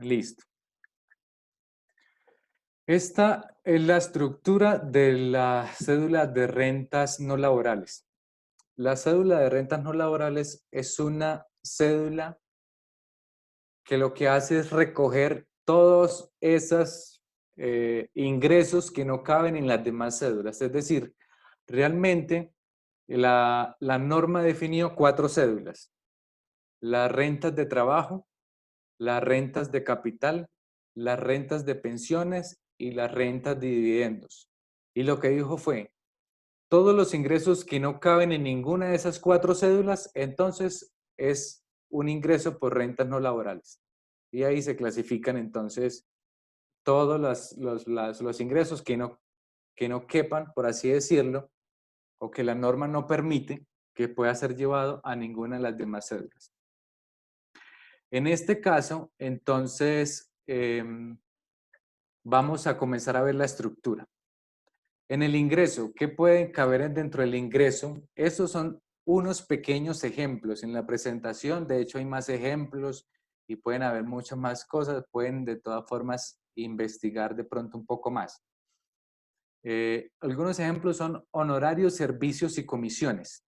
Listo. Esta es la estructura de la cédula de rentas no laborales. La cédula de rentas no laborales es una cédula que lo que hace es recoger todos esos ingresos que no caben en las demás cédulas. Es decir, realmente la norma definió 4 cédulas: las rentas de trabajo, las rentas de capital, las rentas de pensiones y las rentas de dividendos. Y lo que dijo fue, todos los ingresos que no caben en ninguna de esas 4 cédulas, entonces es un ingreso por rentas no laborales. Y ahí se clasifican entonces todos los ingresos que no quepan, por así decirlo, o que la norma no permite que pueda ser llevado a ninguna de las demás cédulas. En este caso, entonces, vamos a comenzar a ver la estructura. En el ingreso, ¿qué puede caber dentro del ingreso? Esos son unos pequeños ejemplos. En la presentación, de hecho, hay más ejemplos y pueden haber muchas más cosas. Pueden, de todas formas, investigar de pronto un poco más. Algunos ejemplos son honorarios, servicios y comisiones.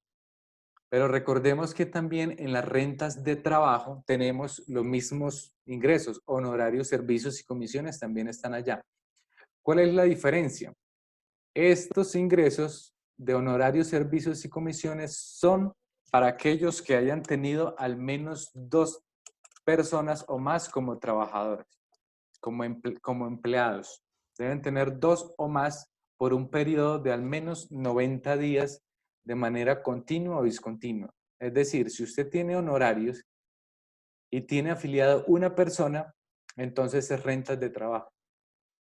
Pero recordemos que también en las rentas de trabajo tenemos los mismos ingresos, honorarios, servicios y comisiones también están allá. ¿Cuál es la diferencia? Estos ingresos de honorarios, servicios y comisiones son para aquellos que hayan tenido al menos 2 personas o más como trabajadores, como empleados. Deben tener 2 o más por un periodo de al menos 90 días de manera continua o discontinua. Es decir, si usted tiene honorarios y tiene afiliado una persona, entonces es rentas de trabajo.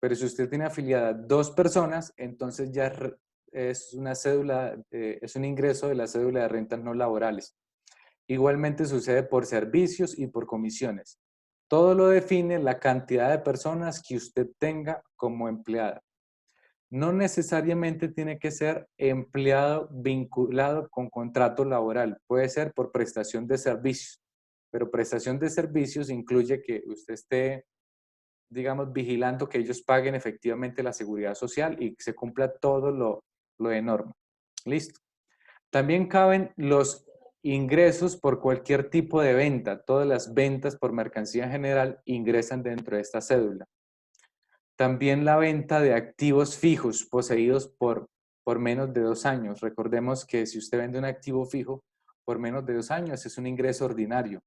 Pero si usted tiene afiliada 2 personas, entonces ya es una cédula, es un ingreso de la cédula de rentas no laborales. Igualmente sucede por servicios y por comisiones. Todo lo define la cantidad de personas que usted tenga como empleada. No necesariamente tiene que ser empleado vinculado con contrato laboral. Puede ser por prestación de servicios. Pero prestación de servicios incluye que usted esté, digamos, vigilando que ellos paguen efectivamente la seguridad social y que se cumpla todo lo de norma. Listo. También caben los ingresos por cualquier tipo de venta. Todas las ventas por mercancía en general ingresan dentro de esta cédula. También la venta de activos fijos poseídos por menos de 2 años. Recordemos que si usted vende un activo fijo por menos de 2 años es un ingreso ordinario,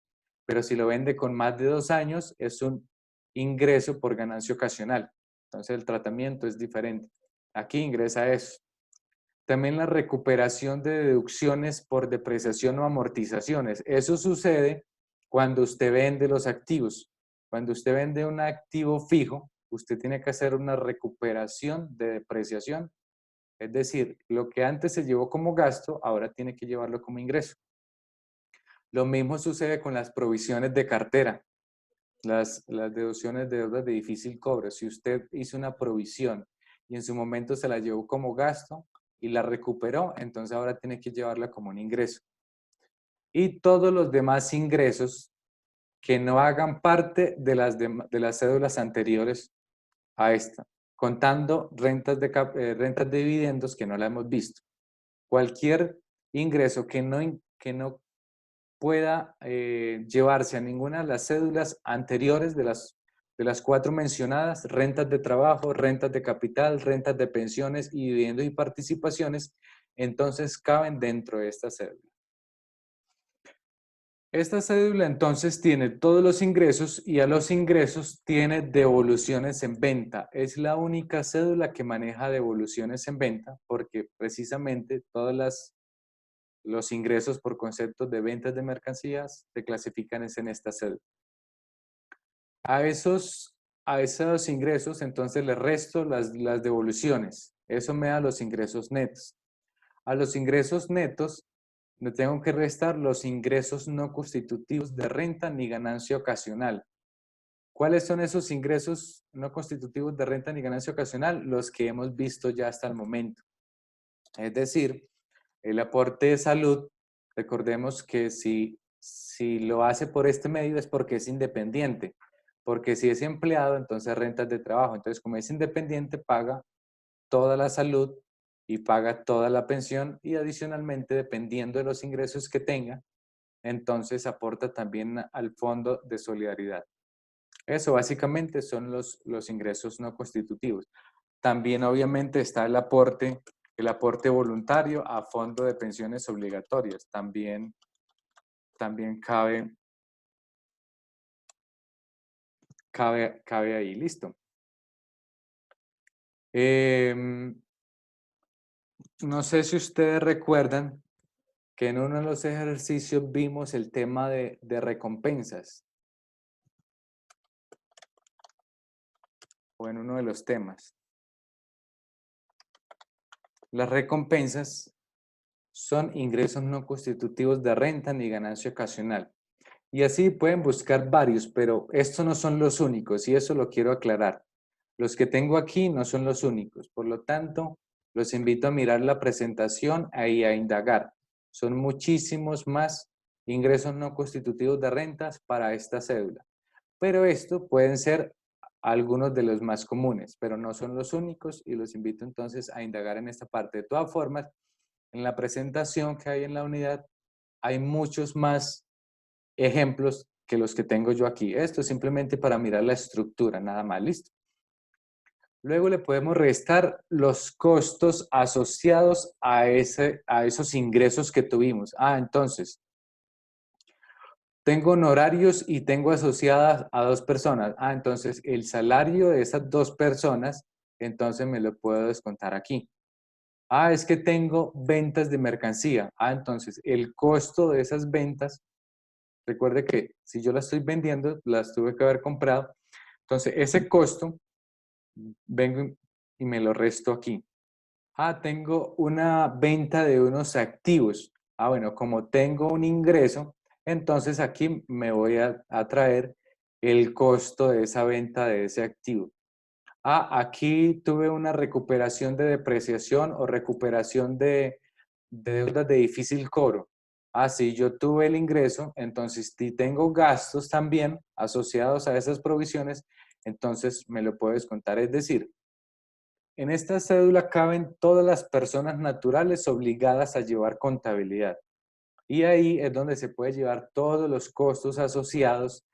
pero si lo vende con más de 2 años es un ingreso por ganancia ocasional. Entonces el tratamiento es diferente. Aquí ingresa eso. También la recuperación de deducciones por depreciación o amortizaciones. Eso sucede cuando usted vende los activos. Cuando usted vende un activo fijo, usted tiene que hacer una recuperación de depreciación. Es decir, lo que antes se llevó como gasto, ahora tiene que llevarlo como ingreso. Lo mismo sucede con las provisiones de cartera, las deducciones de deudas de difícil cobro. Si usted hizo una provisión y en su momento se la llevó como gasto y la recuperó, entonces ahora tiene que llevarla como un ingreso. Y todos los demás ingresos que no hagan parte de las cédulas anteriores a esta, contando rentas de dividendos que no la hemos visto. Cualquier ingreso que no pueda llevarse a ninguna de las cédulas anteriores de las 4 mencionadas, rentas de trabajo, rentas de capital, rentas de pensiones y dividendos y participaciones, entonces caben dentro de esta cédula. Esta cédula entonces tiene todos los ingresos y a los ingresos tiene devoluciones en venta. Es la única cédula que maneja devoluciones en venta porque precisamente los ingresos por conceptos de ventas de mercancías se clasifican en esta cédula. A esos ingresos entonces le resto las devoluciones. Eso me da los ingresos netos. A los ingresos netos le tengo que restar los ingresos no constitutivos de renta ni ganancia ocasional. ¿Cuáles son esos ingresos no constitutivos de renta ni ganancia ocasional? Los que hemos visto ya hasta el momento. Es decir, el aporte de salud, recordemos que si lo hace por este medio es porque es independiente. porque si es empleado, entonces rentas de trabajo. Entonces, como es independiente, paga toda la salud y paga toda la pensión y adicionalmente, dependiendo de los ingresos que tenga, entonces aporta también al fondo de solidaridad. Eso básicamente son los ingresos no constitutivos. También obviamente está el aporte voluntario a fondo de pensiones obligatorias. También cabe ahí, listo. No sé si ustedes recuerdan que en uno de los ejercicios vimos el tema de recompensas, o en uno de los temas. Las recompensas son ingresos no constitutivos de renta ni ganancia ocasional. Y así pueden buscar varios, pero estos no son los únicos y eso lo quiero aclarar. Los que tengo aquí no son los únicos, por lo tanto, los invito a mirar la presentación y a indagar. Son muchísimos más ingresos no constitutivos de rentas para esta cédula. Pero esto pueden ser algunos de los más comunes, pero no son los únicos y los invito entonces a indagar en esta parte. De todas formas, en la presentación que hay en la unidad hay muchos más ejemplos que los que tengo yo aquí. Esto es simplemente para mirar la estructura, nada más, listo. Luego le podemos restar los costos asociados a esos ingresos que tuvimos. Entonces, tengo honorarios y tengo asociadas a 2 personas. Entonces el salario de esas 2 personas, entonces me lo puedo descontar aquí. Es que tengo ventas de mercancía. Entonces el costo de esas ventas, recuerde que si yo las estoy vendiendo, las tuve que haber comprado. Entonces ese costo, vengo y me lo resto aquí. Tengo una venta de unos activos. Bueno, como tengo un ingreso, entonces aquí me voy a traer el costo de esa venta de ese activo. Aquí tuve una recuperación de depreciación o recuperación de deudas de difícil cobro. Si yo tuve el ingreso, entonces si tengo gastos también asociados a esas provisiones, entonces me lo puedo descontar. Es decir, en esta cédula caben todas las personas naturales obligadas a llevar contabilidad. Y ahí es donde se puede llevar todos los costos asociados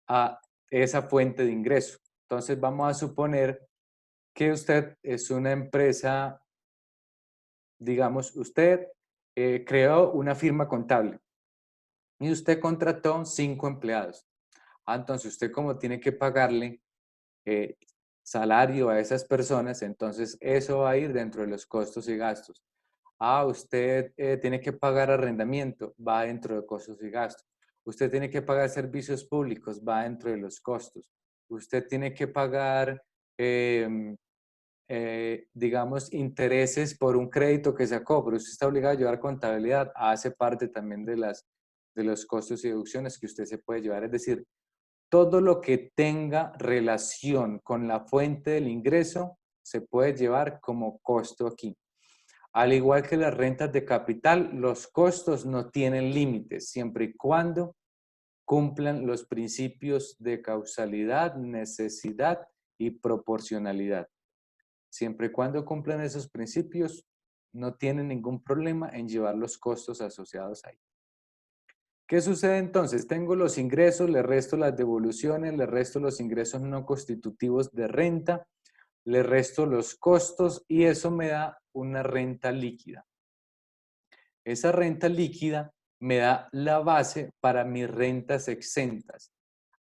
a esa fuente de ingreso. Entonces vamos a suponer que usted es una empresa, digamos, usted creó una firma contable y usted contrató 5 empleados. Entonces usted como tiene que pagarle eh, salario a esas personas, entonces eso va a ir dentro de los costos y gastos. Usted tiene que pagar arrendamiento, va dentro de costos y gastos. Usted tiene que pagar servicios públicos, va dentro de los costos. Usted tiene que pagar, digamos, intereses por un crédito que sacó, pero usted está obligado a llevar contabilidad, hace parte también de los costos y deducciones que usted se puede llevar. Es decir, todo lo que tenga relación con la fuente del ingreso se puede llevar como costo aquí. Al igual que las rentas de capital, los costos no tienen límites, siempre y cuando cumplan los principios de causalidad, necesidad y proporcionalidad. Siempre y cuando cumplan esos principios, no tienen ningún problema en llevar los costos asociados ahí. ¿Qué sucede entonces? Tengo los ingresos, le resto las devoluciones, le resto los ingresos no constitutivos de renta, le resto los costos y eso me da una renta líquida. Esa renta líquida me da la base para mis rentas exentas.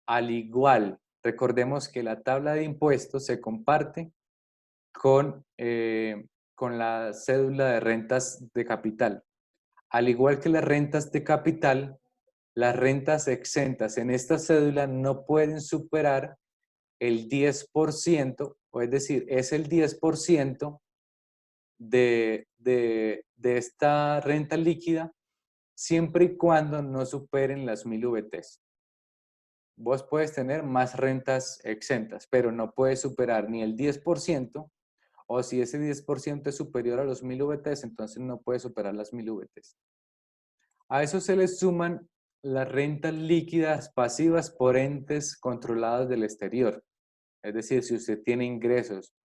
Al igual, recordemos que la tabla de impuestos se comparte con la cédula de rentas de capital. Al igual que las rentas de capital, las rentas exentas en esta cédula no pueden superar el 10%, o es decir, es el 10% de esta renta líquida siempre y cuando no superen las 1000 VTs. Vos puedes tener más rentas exentas, pero no puedes superar ni el 10%, o si ese 10% es superior a los 1000 VTs, entonces no puedes superar las 1000 VTs. A eso se les suman las rentas líquidas pasivas por entes controlados del exterior. Es decir, si usted tiene ingresos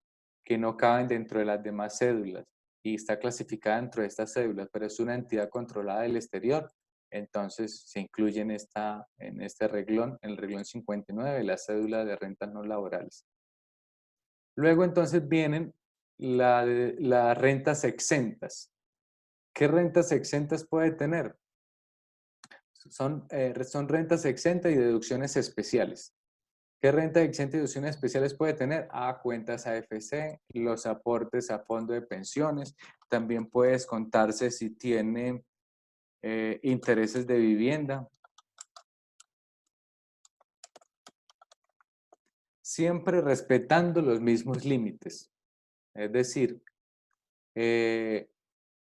que no caben dentro de las demás cédulas y está clasificada dentro de estas cédulas, pero es una entidad controlada del exterior, entonces se incluye en este reglón, en el reglón 59, la cédula de rentas no laborales. Luego entonces vienen las rentas exentas. ¿Qué rentas exentas puede tener? Son rentas exentas y deducciones especiales. ¿Qué renta exenta y deducciones especiales puede tener? Cuentas AFC, los aportes a fondo de pensiones. También puede descontarse si tiene intereses de vivienda. Siempre respetando los mismos límites. Es decir,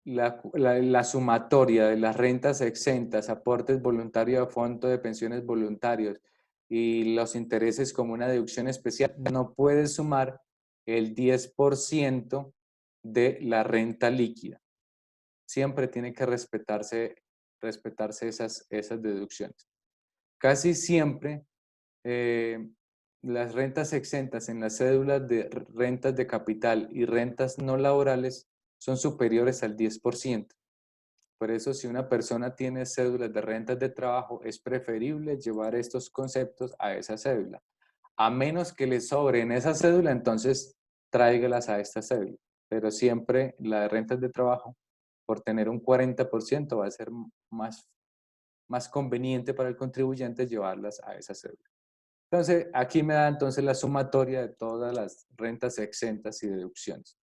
la sumatoria de las rentas exentas, aportes voluntarios a fondo de pensiones voluntarios y los intereses como una deducción especial no puede sumar el 10% de la renta líquida. Siempre tiene que respetarse esas deducciones. Casi siempre las rentas exentas en las cédulas de rentas de capital y rentas no laborales son superiores al 10%. Por eso, si una persona tiene cédulas de rentas de trabajo, es preferible llevar estos conceptos a esa cédula. A menos que le sobre en esa cédula, entonces tráigalas a esta cédula. Pero siempre la de rentas de trabajo, por tener un 40%, va a ser más conveniente para el contribuyente llevarlas a esa cédula. Entonces, aquí me da entonces la sumatoria de todas las rentas exentas y deducciones.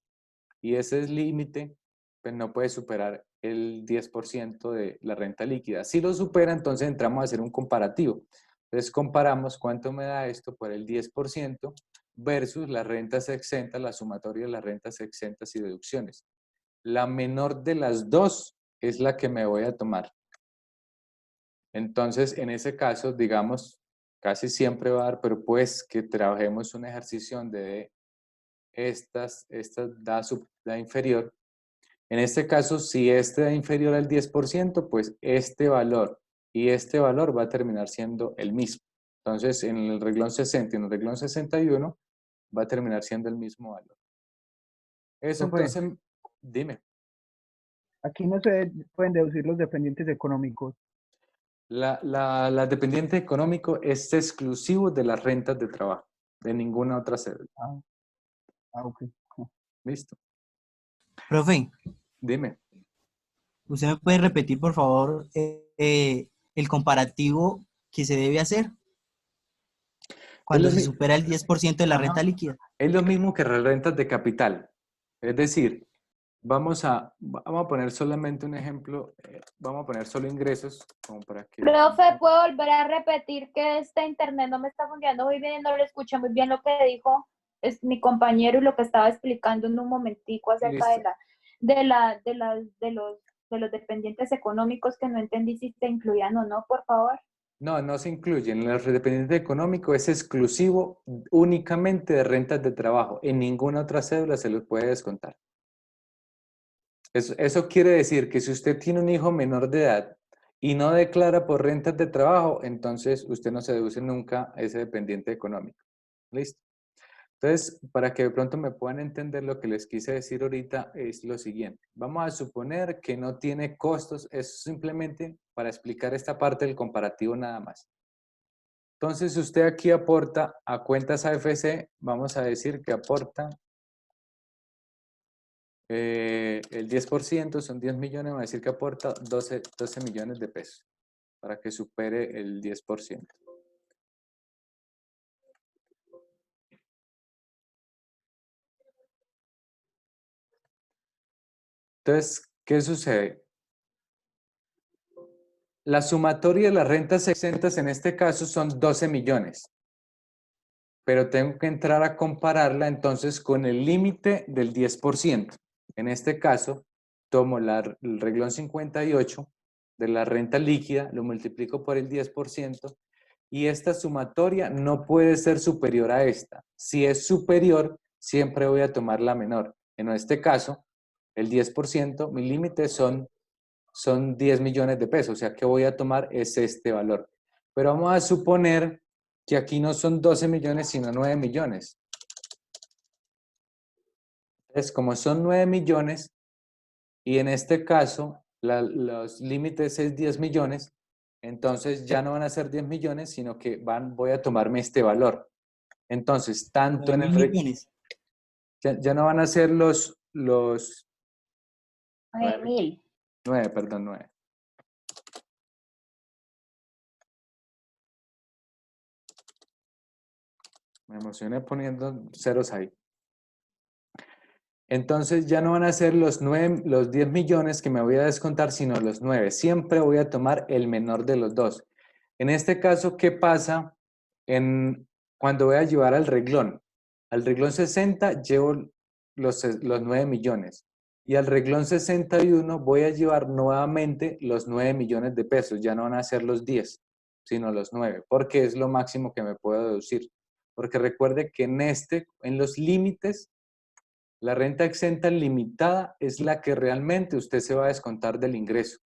Y ese límite pues, no puede superar el 10% de la renta líquida. Si lo supera, entonces entramos a hacer un comparativo. Entonces, comparamos cuánto me da esto por el 10% versus las rentas exentas, la sumatoria de las rentas exentas y deducciones. La menor de las dos es la que me voy a tomar. Entonces, en ese caso, digamos, casi siempre va a dar, pero pues que trabajemos un ejercicio de estas da inferior. En este caso, si este da inferior al 10%, pues este valor y este valor va a terminar siendo el mismo. Entonces, en el reglón 60 y en el reglón 61 va a terminar siendo el mismo valor. Eso Profe, entonces, dime. aquí no se pueden deducir los dependientes económicos. La dependiente económico es exclusivo de las rentas de trabajo, de ninguna otra cédula. Ok. ¿Listo? Profe, Dime. ¿usted me puede repetir, por favor, el comparativo que se debe hacer cuando se supera el 10% de la renta líquida? Es lo mismo que las rentas de capital. Es decir, vamos a poner solamente un ejemplo. Vamos a poner solo ingresos. Como para que... Profe, ¿puedo volver a repetir que este internet no me está funcionando muy bien y no le escuché muy bien lo que dijo mi compañero y lo que estaba explicando en un momentico acerca de los dependientes económicos que no entendí si se incluían o no, por favor? No, no se incluyen. El dependiente económico es exclusivo únicamente de rentas de trabajo. En ninguna otra cédula se los puede descontar. Eso quiere decir que si usted tiene un hijo menor de edad y no declara por rentas de trabajo, entonces usted no se deduce nunca ese dependiente económico. ¿Listo? Entonces, para que de pronto me puedan entender lo que les quise decir ahorita es lo siguiente. Vamos a suponer que no tiene costos, es simplemente para explicar esta parte del comparativo nada más. Entonces, usted aquí aporta a cuentas AFC, vamos a decir que aporta el 10%, son 10 millones, vamos a decir que aporta 12 millones de pesos para que supere el 10%. Entonces, ¿qué sucede? La sumatoria de las rentas exentas en este caso son 12 millones, pero tengo que entrar a compararla entonces con el límite del 10%. En este caso, tomo el reglón 58 de la renta líquida, lo multiplico por el 10% y esta sumatoria no puede ser superior a esta. Si es superior, siempre voy a tomar la menor. En este caso, el 10%, mi límite son son 10 millones de pesos, o sea que voy a tomar es este valor. Pero vamos a suponer que aquí no son 12 millones, sino 9 millones. Entonces, como son 9 millones, y en este caso los límites es 10 millones, entonces ya no van a ser 10 millones, sino que voy a tomarme este valor. Entonces, tanto en 9.000 el... millones. Ya no van a ser los 9.000. 9, perdón, 9. Me emocioné poniendo ceros ahí. Entonces ya no van a ser los 10 millones que me voy a descontar, sino los 9. Siempre voy a tomar el menor de los dos. En este caso, ¿qué pasa cuando voy a llevar al reglón? Al reglón 60 llevo los 9 millones. Y al reglón 61 voy a llevar nuevamente los 9 millones de pesos. Ya no van a ser los 10, sino los 9, porque es lo máximo que me puedo deducir. Porque recuerde que en los límites, la renta exenta limitada es la que realmente usted se va a descontar del ingreso.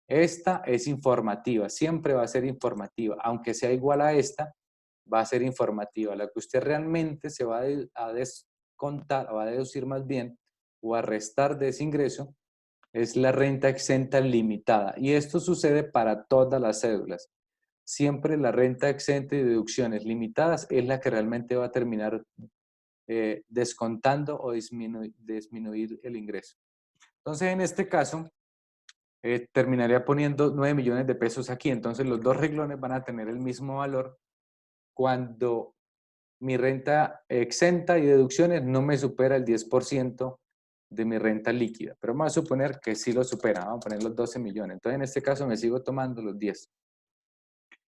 Esta es informativa, siempre va a ser informativa. Aunque sea igual a esta, va a ser informativa. La que usted realmente se va a descontar, o a deducir más bien, o a restar de ese ingreso, es la renta exenta limitada. Y esto sucede para todas las cédulas. Siempre la renta exenta y deducciones limitadas es la que realmente va a terminar descontando o disminuir el ingreso. Entonces, en este caso, terminaría poniendo 9 millones de pesos aquí. Entonces, los dos renglones van a tener el mismo valor cuando mi renta exenta y deducciones no me supera el 10% de mi renta líquida. Pero vamos a suponer que sí lo supera. Vamos a poner los 12 millones. Entonces, en este caso, me sigo tomando los 10.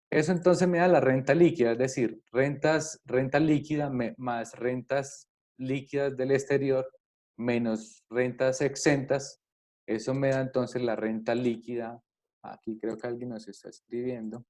Eso entonces me da la renta líquida, es decir, renta líquida más rentas líquidas del exterior menos rentas exentas. Eso me da entonces la renta líquida. Aquí creo que alguien nos está escribiendo.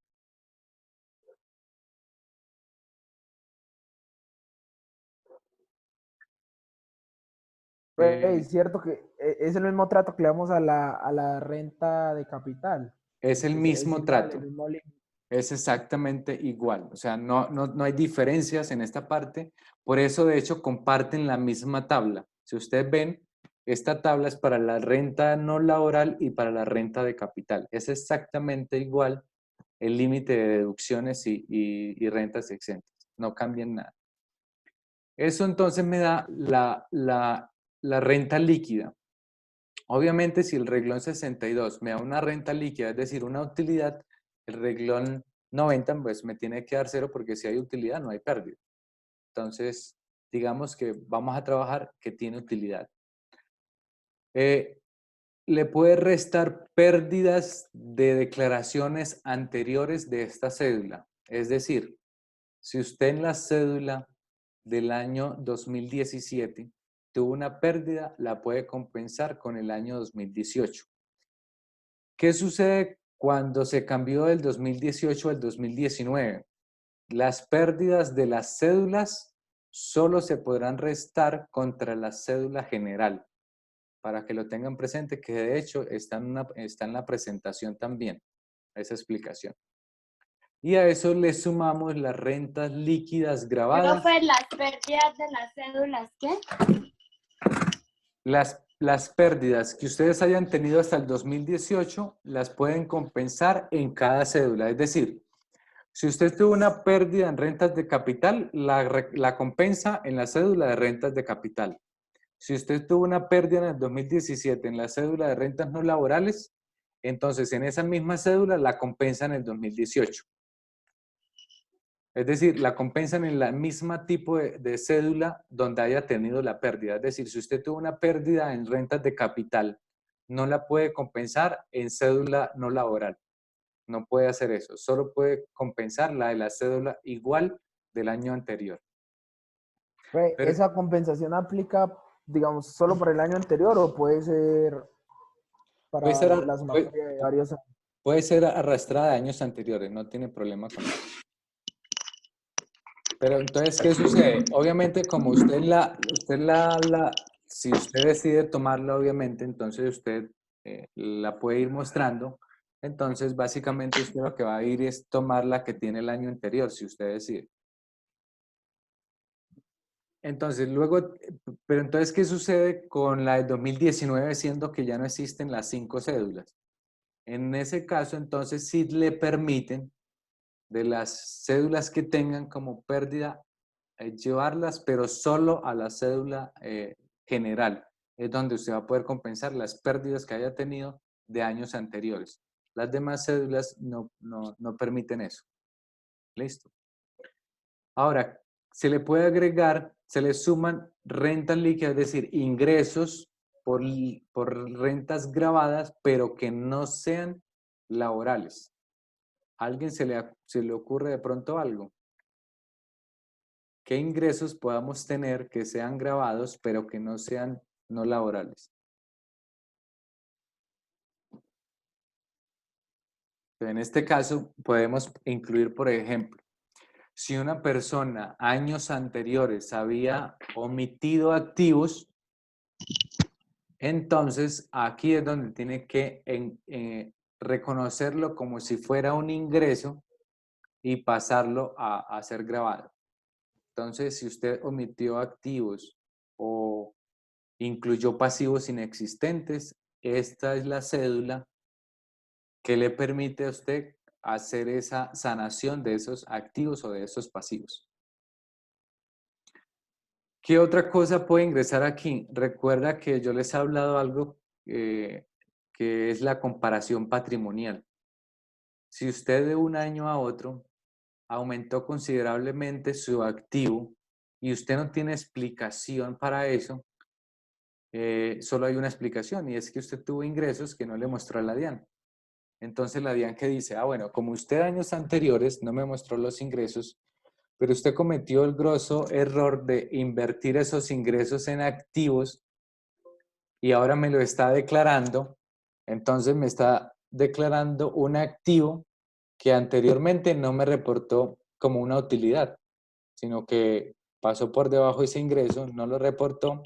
Es cierto que es el mismo trato que le damos a la renta de capital. Es el mismo igual, trato. el mismo límite. Es exactamente igual. O sea, no hay diferencias en esta parte. Por eso, de hecho, comparten la misma tabla. Si ustedes ven, esta tabla es para la renta no laboral y para la renta de capital. Es exactamente igual el límite de deducciones y rentas exentas. No cambian nada. Eso entonces me da la renta líquida. Obviamente, si el reglón 62 me da una renta líquida, es decir, una utilidad, el reglón 90 pues me tiene que dar 0 porque si hay utilidad no hay pérdida. Entonces, digamos que vamos a trabajar que tiene utilidad. Le puede restar pérdidas de declaraciones anteriores de esta cédula. Es decir, si usted en la cédula del año 2017 tuvo una pérdida, la puede compensar con el año 2018. ¿Qué sucede cuando se cambió del 2018 al 2019? Las pérdidas de las cédulas solo se podrán restar contra la cédula general, para que lo tengan presente, que de hecho está en la presentación también, esa explicación. Y a eso le sumamos las rentas líquidas grabadas. Profe, las pérdidas de las cédulas, ¿qué? Las pérdidas que ustedes hayan tenido hasta el 2018 las pueden compensar en cada cédula. Es decir, si usted tuvo una pérdida en rentas de capital, la compensa en la cédula de rentas de capital. Si usted tuvo una pérdida en el 2017 en la cédula de rentas no laborales, entonces en esa misma cédula la compensan en el 2018. Es decir, la compensan en la misma tipo de cédula donde haya tenido la pérdida. Es decir, si usted tuvo una pérdida en rentas de capital, no la puede compensar en cédula no laboral. No puede hacer eso. Solo puede compensar la de la cédula igual del año anterior. Pero, ¿esa compensación aplica, digamos, solo para el año anterior o puede ser para la sumatoria de varios años? Puede ser arrastrada de años anteriores, no tiene problema con eso. Pero entonces, ¿qué sucede? Obviamente, como si usted decide tomarla, obviamente, entonces usted la puede ir mostrando. Entonces, básicamente usted lo que va a ir es tomar la que tiene el año anterior, si usted decide. Entonces, luego, pero entonces, ¿qué sucede con la de 2019, siendo que ya no existen las 5 cédulas? En ese caso, entonces, sí le permiten, de las cédulas que tengan como pérdida, llevarlas, pero solo a la cédula general. Es donde usted va a poder compensar las pérdidas que haya tenido de años anteriores. Las demás cédulas no permiten eso. Listo. Ahora, se le puede agregar, se le suman rentas líquidas, es decir, ingresos por rentas grabadas, pero que no sean laborales. ¿A alguien se le ocurre de pronto algo? ¿Qué ingresos podamos tener que sean grabados, pero que no sean no laborales? En este caso, podemos incluir, por ejemplo, si una persona años anteriores había omitido activos, entonces aquí es donde tiene que reconocerlo como si fuera un ingreso y pasarlo a ser grabado. Entonces, si usted omitió activos o incluyó pasivos inexistentes, esta es la cédula que le permite a usted hacer esa sanación de esos activos o de esos pasivos. ¿Qué otra cosa puede ingresar aquí? Recuerda que yo les he hablado algo que es la comparación patrimonial. Si usted de un año a otro aumentó considerablemente su activo y usted no tiene explicación para eso, solo hay una explicación y es que usted tuvo ingresos que no le mostró a la DIAN. Entonces la DIAN que dice, bueno, como usted años anteriores no me mostró los ingresos, pero usted cometió el grosso error de invertir esos ingresos en activos y ahora me lo está declarando, entonces me está declarando un activo que anteriormente no me reportó como una utilidad, sino que pasó por debajo de ese ingreso, no lo reportó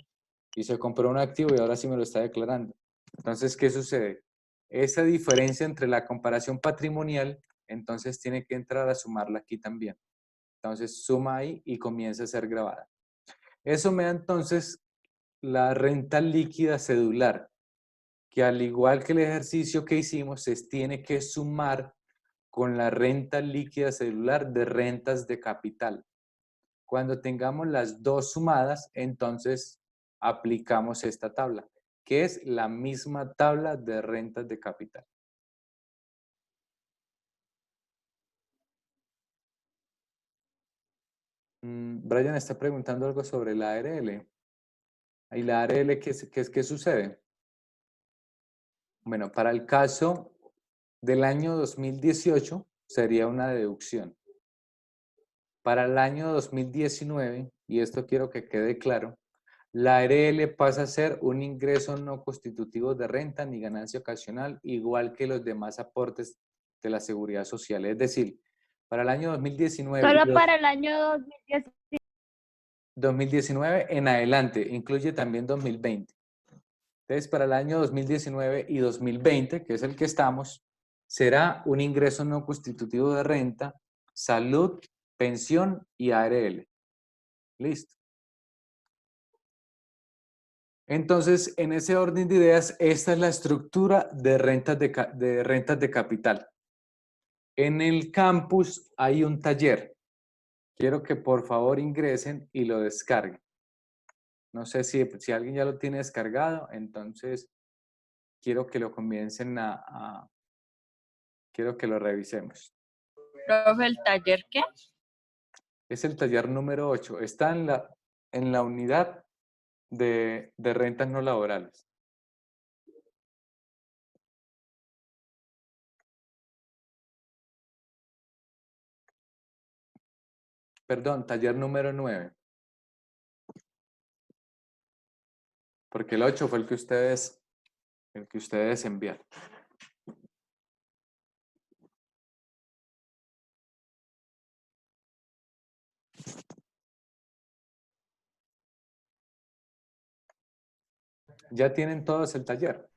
y se compró un activo y ahora sí me lo está declarando. Entonces, ¿qué sucede? Esa diferencia entre la comparación patrimonial, entonces tiene que entrar a sumarla aquí también. Entonces, suma ahí y comienza a ser grabada. Eso me da entonces la renta líquida cedular, que al igual que el ejercicio que hicimos, se tiene que sumar con la renta líquida cedular de rentas de capital. Cuando tengamos las dos sumadas, entonces aplicamos esta tabla, que es la misma tabla de rentas de capital. Brian está preguntando algo sobre la ARL. ¿Y la ARL qué sucede? Bueno, para el caso del año 2018 sería una deducción. Para el año 2019, y esto quiero que quede claro, la ARL pasa a ser un ingreso no constitutivo de renta ni ganancia ocasional, igual que los demás aportes de la seguridad social. Es decir, para el año 2019 Solo para el año 2019 en adelante, incluye también 2020. Entonces, para el año 2019 y 2020, que es el que estamos, será un ingreso no constitutivo de renta, salud, pensión y ARL. Listo. Entonces, en ese orden de ideas, esta es la estructura de rentas de capital. En el campus hay un taller. Quiero que por favor ingresen y lo descarguen. No sé si alguien ya lo tiene descargado, entonces quiero que lo comiencen quiero que lo revisemos. Profe, ¿el taller qué? Es el taller número 8. Está en la unidad de rentas no laborales. Perdón, taller número 9. Porque el 8 fue el que ustedes enviaron. Ya tienen todos el taller.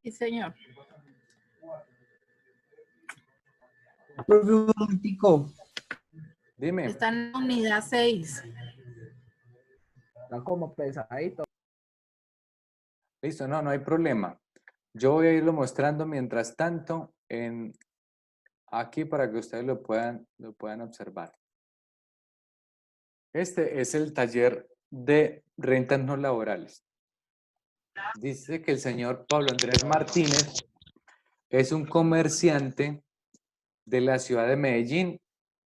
Sí, señor. Profe, un momentico. Dime. Está en la unidad 6. Está como pesadito. Listo, no hay problema. Yo voy a irlo mostrando mientras tanto aquí para que ustedes lo puedan observar. Este es el taller de rentas no laborales. Dice que el señor Pablo Andrés Martínez es un comerciante de la ciudad de Medellín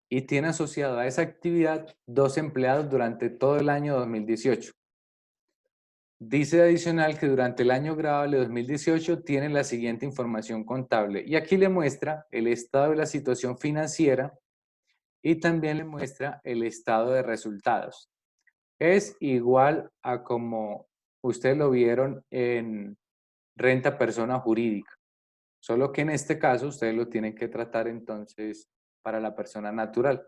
y tiene asociado a esa actividad 2 empleados durante todo el año 2018. Dice adicional que durante el año grabable 2018 tiene la siguiente información contable y aquí le muestra el estado de la situación financiera y también le muestra el estado de resultados. Es igual a como ustedes lo vieron en renta persona jurídica, solo que en este caso ustedes lo tienen que tratar entonces para la persona natural.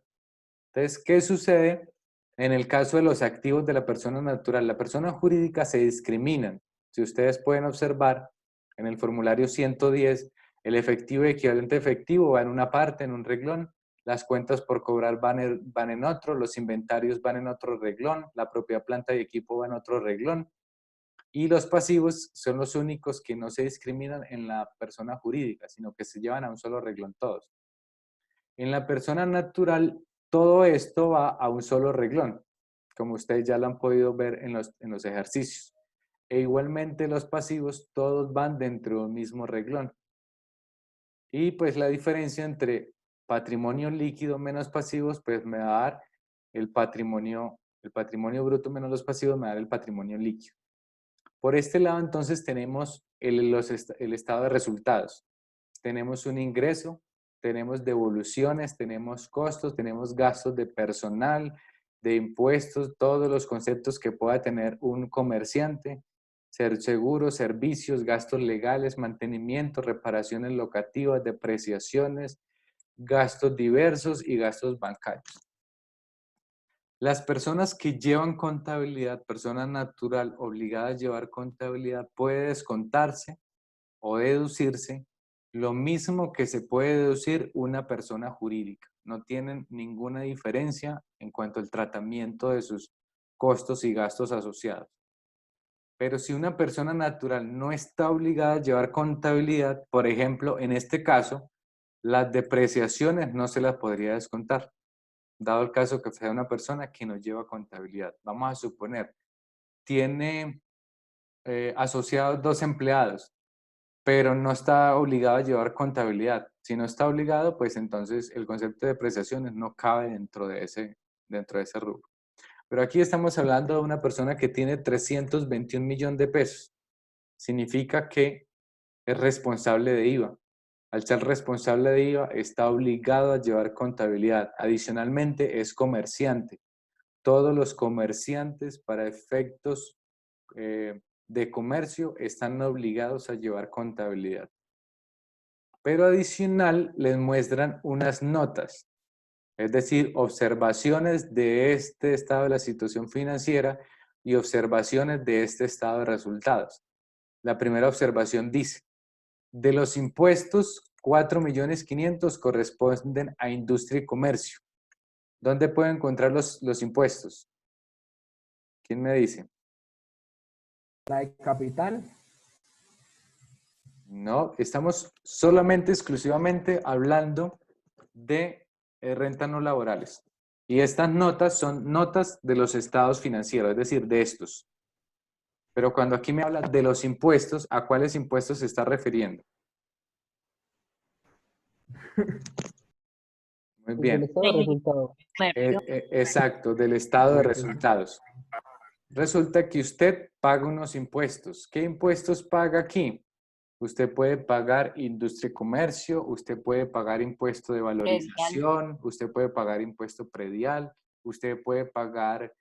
Entonces, ¿qué sucede en el caso de los activos de la persona natural? La persona jurídica se discriminan. Si ustedes pueden observar en el formulario 110, el efectivo y equivalente efectivo va en una parte, en un renglón, las cuentas por cobrar van en otro, los inventarios van en otro renglón, la propia planta y equipo van en otro renglón, y los pasivos son los únicos que no se discriminan en la persona jurídica, sino que se llevan a un solo renglón todos. En la persona natural, todo esto va a un solo renglón, como ustedes ya lo han podido ver en los ejercicios. E igualmente los pasivos, todos van dentro de un mismo renglón. Y pues la diferencia entre patrimonio líquido menos pasivos, pues me va a dar el patrimonio bruto menos los pasivos, me va a dar el patrimonio líquido. Por este lado, entonces, tenemos el estado de resultados. Tenemos un ingreso, tenemos devoluciones, tenemos costos, tenemos gastos de personal, de impuestos, todos los conceptos que pueda tener un comerciante, seguros, servicios, gastos legales, mantenimiento, reparaciones locativas, depreciaciones, gastos diversos y gastos bancarios. Las personas que llevan contabilidad, persona natural obligada a llevar contabilidad, puede descontarse o deducirse lo mismo que se puede deducir una persona jurídica. No tienen ninguna diferencia en cuanto al tratamiento de sus costos y gastos asociados. Pero si una persona natural no está obligada a llevar contabilidad, por ejemplo, en este caso, las depreciaciones no se las podría descontar, dado el caso que sea una persona que no lleva contabilidad. Vamos a suponer, tiene asociados 2 empleados, pero no está obligado a llevar contabilidad. Si no está obligado, pues entonces el concepto de depreciaciones no cabe dentro de ese rubro. Pero aquí estamos hablando de una persona que tiene 321 millones de pesos. Significa que es responsable de IVA. Al ser responsable de IVA, está obligado a llevar contabilidad. Adicionalmente, es comerciante. Todos los comerciantes, para efectos de comercio, están obligados a llevar contabilidad. Pero adicional, les muestran unas notas, es decir, observaciones de este estado de la situación financiera y observaciones de este estado de resultados. La primera observación dice, de los impuestos, 4.500.000 corresponden a industria y comercio. ¿Dónde puedo encontrar los impuestos? ¿Quién me dice? La de capital. No, estamos solamente, exclusivamente hablando de rentas no laborales. Y estas notas son notas de los estados financieros, es decir, de estos. Pero cuando aquí me habla de los impuestos, ¿a cuáles impuestos se está refiriendo? Muy bien. Del estado de resultados. Exacto, del estado de resultados. Resulta que usted paga unos impuestos. ¿Qué impuestos paga aquí? Usted puede pagar industria y comercio, usted puede pagar impuesto de valorización, usted puede pagar impuesto predial, usted puede pagar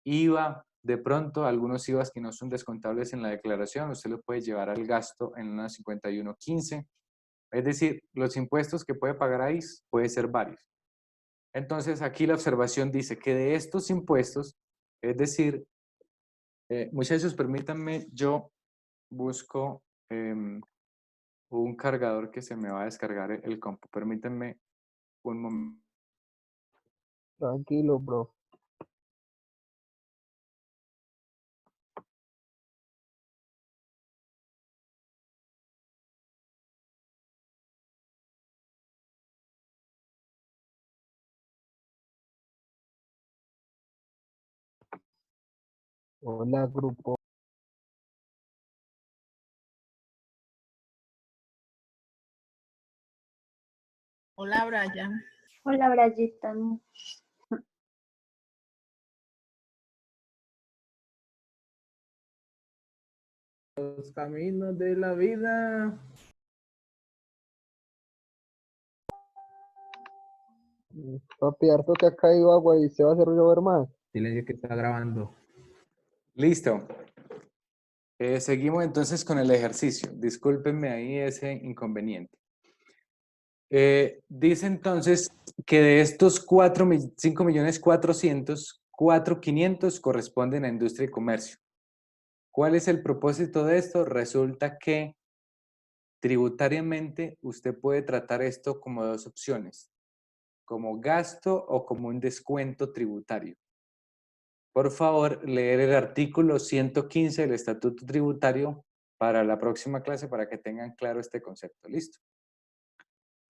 IVA. De pronto, algunos IVAs que no son descontables en la declaración, usted lo puede llevar al gasto en una 5115. Es decir, los impuestos que puede pagar ahí puede ser varios. Entonces, aquí la observación dice que de estos impuestos, es decir, muchachos, permítanme, yo busco un cargador que se me va a descargar el compu. Permítanme un momento. Tranquilo, bro. Hola, grupo. Hola, Brian. Hola, Brayita. Los caminos de la vida. Papi, harto que ha caído agua y se va a hacer llover más. Silencio que está grabando. Listo. Seguimos entonces con el ejercicio. Discúlpenme ahí ese inconveniente. Dice entonces que de estos 5.400.000, 4.500.000 corresponden a industria y comercio. ¿Cuál es el propósito de esto? Resulta que tributariamente usted puede tratar esto como dos opciones, como gasto o como un descuento tributario. Por favor, leer el artículo 115 del Estatuto Tributario para la próxima clase para que tengan claro este concepto. ¿Listo?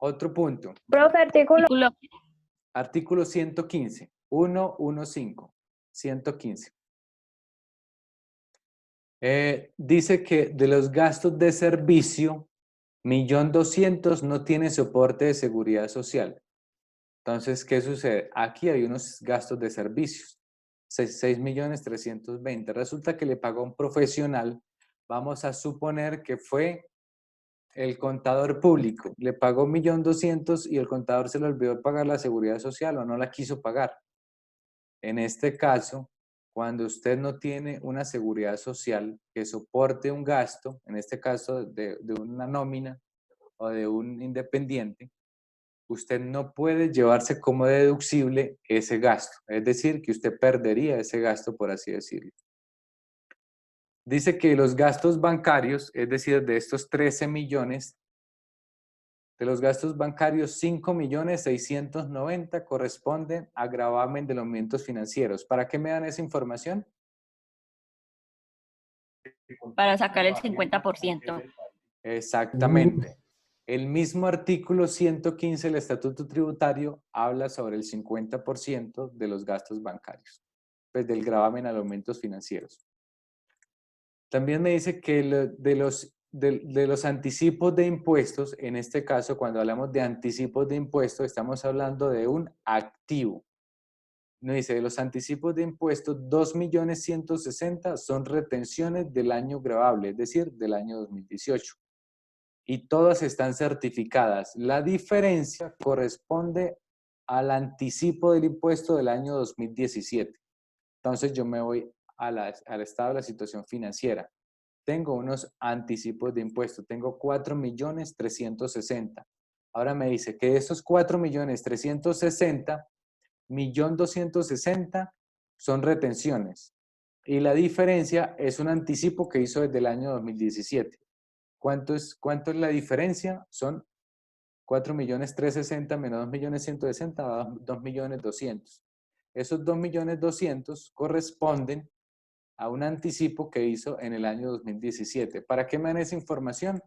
Otro punto. Profe, artículo. Artículo 115, 115, 115. Dice que de los gastos de servicio, 1.200.000 no tiene soporte de seguridad social. Entonces, ¿qué sucede? Aquí hay unos gastos de servicios, 6.320.000. Resulta que le pagó a un profesional, vamos a suponer que fue el contador público, le pagó 1.200.000 y el contador se le olvidó pagar la seguridad social o no la quiso pagar. En este caso, cuando usted no tiene una seguridad social que soporte un gasto, en este caso de una nómina o de un independiente, usted no puede llevarse como deducible ese gasto. Es decir, que usted perdería ese gasto, por así decirlo. Dice que los gastos bancarios, es decir, de estos 13 millones, de los gastos bancarios, 5.690.000 corresponden a gravamen de los movimientos financieros. ¿Para qué me dan esa información? Para sacar el 50%. Exactamente. El mismo artículo 115 del Estatuto Tributario habla sobre el 50% de los gastos bancarios, pues del gravamen a los aumentos financieros. También me dice que de los anticipos de impuestos, en este caso, cuando hablamos de anticipos de impuestos, estamos hablando de un activo. Nos dice, de los anticipos de impuestos, 2.160.000 son retenciones del año gravable, es decir, del año 2018. Y todas están certificadas. La diferencia corresponde al anticipo del impuesto del año 2017. Entonces yo me voy al estado de la situación financiera. Tengo unos anticipos de impuesto, tengo 4.360.000. Ahora me dice que de esos 4.360.000, 1.260.000 son retenciones. Y la diferencia es un anticipo que hizo desde el año 2017. ¿Cuánto es la diferencia? Son 4.360.000 menos 2.160.000, 2.200.000. Esos 2.200.000 corresponden a un anticipo que hizo en el año 2017. ¿Para qué me dan esa información?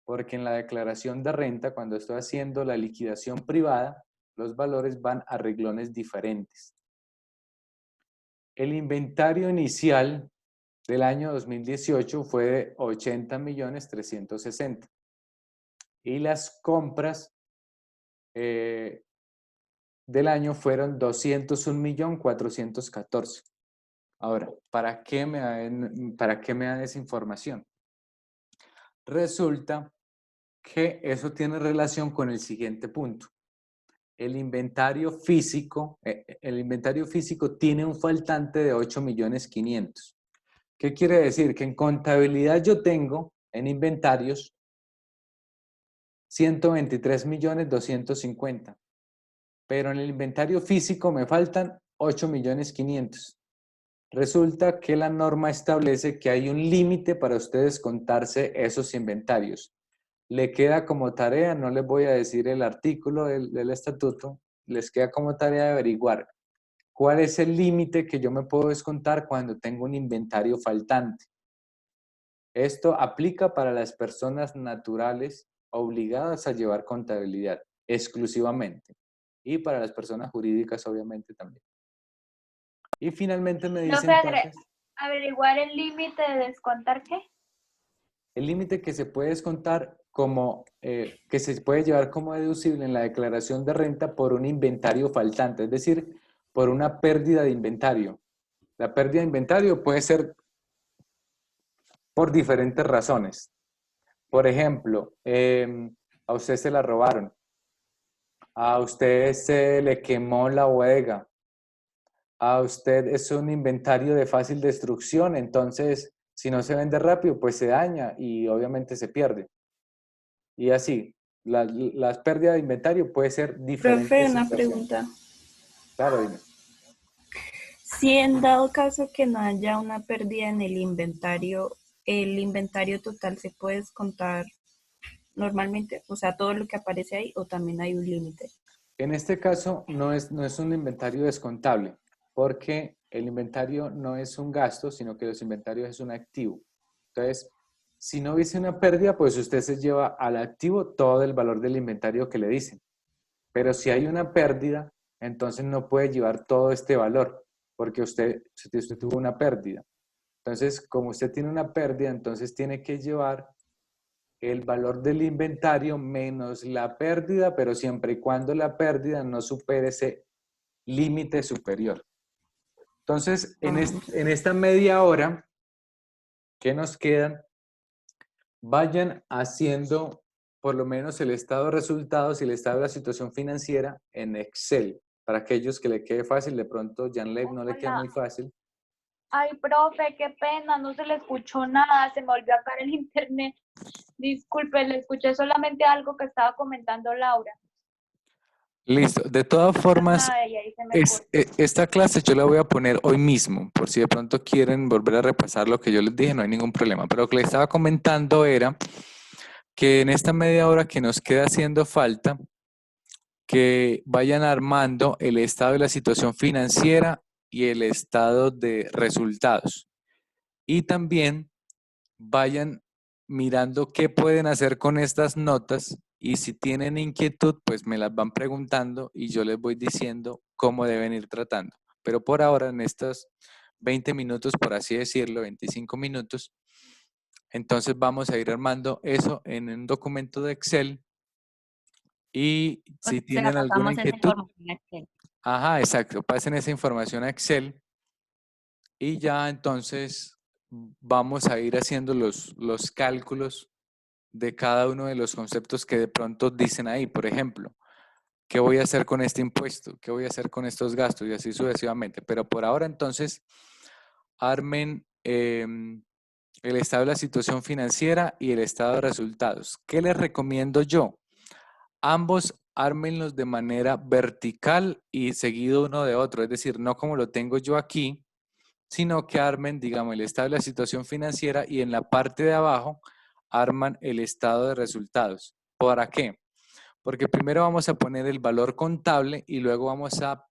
Porque en la declaración de renta, cuando estoy haciendo la liquidación privada, los valores van a renglones diferentes. El inventario inicial del año 2018 fue de 80.360.000 y las compras del año fueron 201.414.000. Ahora, ¿para qué me dan esa información? Resulta que eso tiene relación con el siguiente punto. El inventario físico tiene un faltante de 8.500.000. ¿Qué quiere decir? Que en contabilidad yo tengo en inventarios 123.250.000, pero en el inventario físico me faltan 8.500.000. Resulta que la norma establece que hay un límite para ustedes contarse esos inventarios. le queda como tarea, no les voy a decir el artículo del estatuto, les queda como tarea de averiguar cuál es el límite que yo me puedo descontar cuando tengo un inventario faltante. Esto aplica para las personas naturales obligadas a llevar contabilidad exclusivamente y para las personas jurídicas obviamente también. Y finalmente me dice entonces... ¿Averiguar el límite de descontar qué? El límite que se puede descontar como, que se puede llevar como deducible en la declaración de renta por un inventario faltante, es decir, por una pérdida de inventario. La pérdida de inventario puede ser por diferentes razones. Por ejemplo, a usted se la robaron, a usted se le quemó la bodega, a usted es un inventario de fácil destrucción, entonces si no se vende rápido, pues se daña y obviamente se pierde. Y así, las pérdidas de inventario puede ser diferentes. Profe, una pregunta. Claro, dime. Si en dado caso que no haya una pérdida en el inventario total se puede descontar normalmente, o sea, todo lo que aparece ahí, o también hay un límite. En este caso no es un inventario descontable, porque el inventario no es un gasto, sino que los inventarios es un activo. Entonces, si no hubiese una pérdida, pues usted se lleva al activo todo el valor del inventario que le dicen. Pero si hay una pérdida, entonces no puede llevar todo este valor, porque usted tuvo una pérdida. Entonces, como usted tiene una pérdida, entonces tiene que llevar el valor del inventario menos la pérdida, pero siempre y cuando la pérdida no supere ese límite superior. Entonces, en esta media hora que nos quedan, vayan haciendo por lo menos el estado de resultados y el estado de la situación financiera en Excel. Para aquellos que le quede fácil, de pronto Janleb no le queda muy fácil. Ay, profe, qué pena, no se le escuchó nada, se me volvió a caer el internet. Disculpe, le escuché solamente algo que estaba comentando Laura. Listo. De todas formas, Ay, ahí se me esta clase yo la voy a poner hoy mismo, por si de pronto quieren volver a repasar lo que yo les dije, no hay ningún problema. Pero lo que les estaba comentando era que en esta media hora que nos queda haciendo falta, que vayan armando el estado de la situación financiera y el estado de resultados. Y también vayan mirando qué pueden hacer con estas notas y si tienen inquietud, pues me las van preguntando y yo les voy diciendo cómo deben ir tratando. Pero por ahora, en estos 20 minutos, por así decirlo, 25 minutos, entonces vamos a ir armando eso en un documento de Excel y si tienen alguna inquietud, ajá, exacto, pasen esa información a Excel y ya entonces vamos a ir haciendo los cálculos de cada uno de los conceptos que de pronto dicen ahí. Por ejemplo, ¿qué voy a hacer con este impuesto? ¿Qué voy a hacer con estos gastos? Y así sucesivamente. Pero por ahora entonces armen el estado de la situación financiera y el estado de resultados. ¿Qué les recomiendo yo? Ambos ármenlos de manera vertical y seguido uno de otro, es decir, no como lo tengo yo aquí, sino que armen, digamos, el estado de la situación financiera y en la parte de abajo arman el estado de resultados. ¿Para qué? Porque primero vamos a poner el valor contable y luego vamos a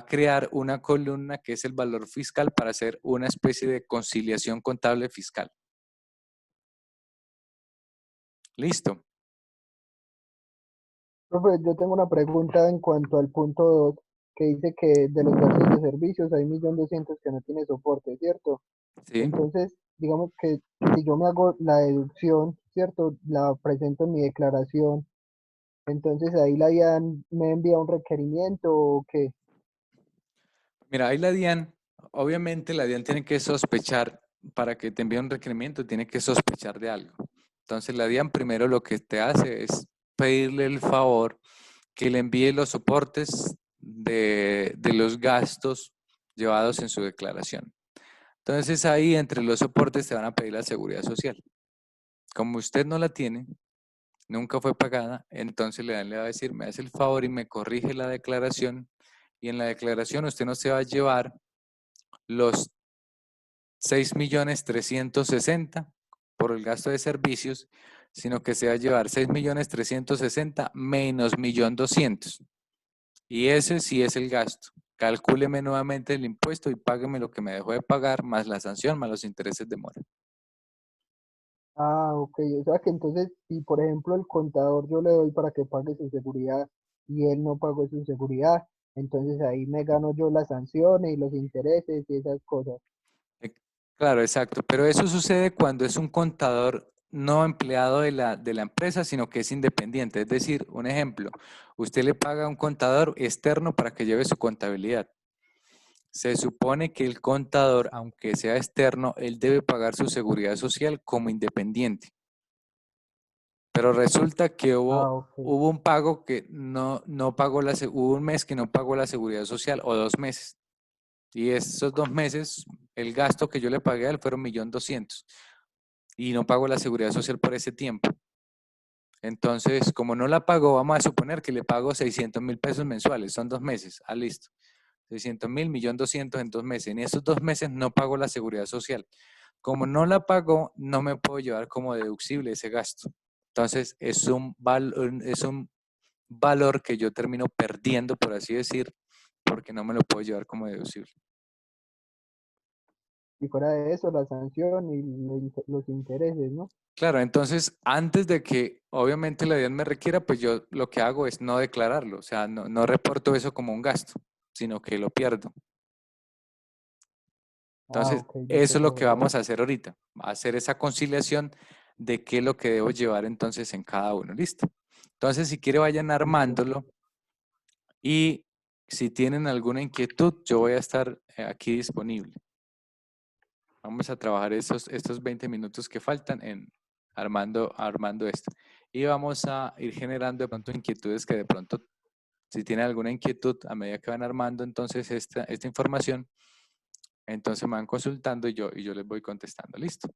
crear una columna que es el valor fiscal para hacer una especie de conciliación contable fiscal. ¿Listo? Profe, yo tengo una pregunta en cuanto al punto 2, que dice que de los gastos de servicios hay 1.200.000 que no tiene soporte, ¿cierto? Sí. Entonces, digamos que si yo me hago la deducción, ¿cierto? La presento en mi declaración, entonces ahí la DIAN me envía un requerimiento o qué. Mira, ahí la DIAN, obviamente la DIAN tiene que sospechar, para que te envíe un requerimiento, tiene que sospechar de algo. Entonces la DIAN primero lo que te hace es pedirle el favor que le envíe los soportes de los gastos llevados en su declaración. Entonces ahí entre los soportes te van a pedir la seguridad social. Como usted no la tiene, nunca fue pagada, entonces le va a decir, me hace el favor y me corrige la declaración y en la declaración usted no se va a llevar los 6.360.000 por el gasto de servicios, sino que se va a llevar 6.360.000 menos 1.200.000. Y ese sí es el gasto. Calcúleme nuevamente el impuesto y págueme lo que me dejó de pagar, más la sanción, más los intereses de mora. Ah, ok. O sea que entonces, si por ejemplo el contador yo le doy para que pague su seguridad y él no pagó su seguridad, entonces ahí me gano yo las sanciones y los intereses y esas cosas. Eh, Claro, exacto. Pero eso sucede cuando es un contador no empleado de la empresa, sino que es independiente. Es decir, un ejemplo, usted le paga a un contador externo para que lleve su contabilidad. Se supone que el contador, aunque sea externo, él debe pagar su seguridad social como independiente. Pero resulta que Ah, hubo, ok. hubo un pago que no pagó hubo un mes que no pagó la seguridad social o 2 meses. Y esos 2 meses, el gasto que yo le pagué a él fueron 1.200.000 y no pagó la seguridad social por ese tiempo. Entonces, como no la pagó, vamos a suponer que le pago 600.000 pesos mensuales, son 2 meses. Ah, listo. 600.000, 1.200.000 en 2 meses. En esos 2 meses no pagó la seguridad social. Como no la pagó, no me puedo llevar como deducible ese gasto. Entonces, es un valor que yo termino perdiendo, por así decir, porque no me lo puedo llevar como deducible. Y fuera de eso, la sanción y los intereses, ¿no? Claro, entonces antes de que obviamente la DIAN me requiera, pues yo lo que hago es no declararlo, o sea, no reporto eso como un gasto, sino que lo pierdo. Ah, Entonces, ok, eso listo, es lo que profesor. vamos a hacer ahorita, hacer esa conciliación de qué es lo que debo llevar entonces en cada uno, ¿listo? Entonces, si quiere, vayan Listo. armándolo y si tienen alguna inquietud, yo voy a estar aquí disponible. Vamos a trabajar estos 20 minutos que faltan en armando esto. Y vamos a ir generando de pronto inquietudes que de pronto, si tienen alguna inquietud a medida que van armando entonces esta información, entonces me van consultando y yo les voy contestando. ¿Listo?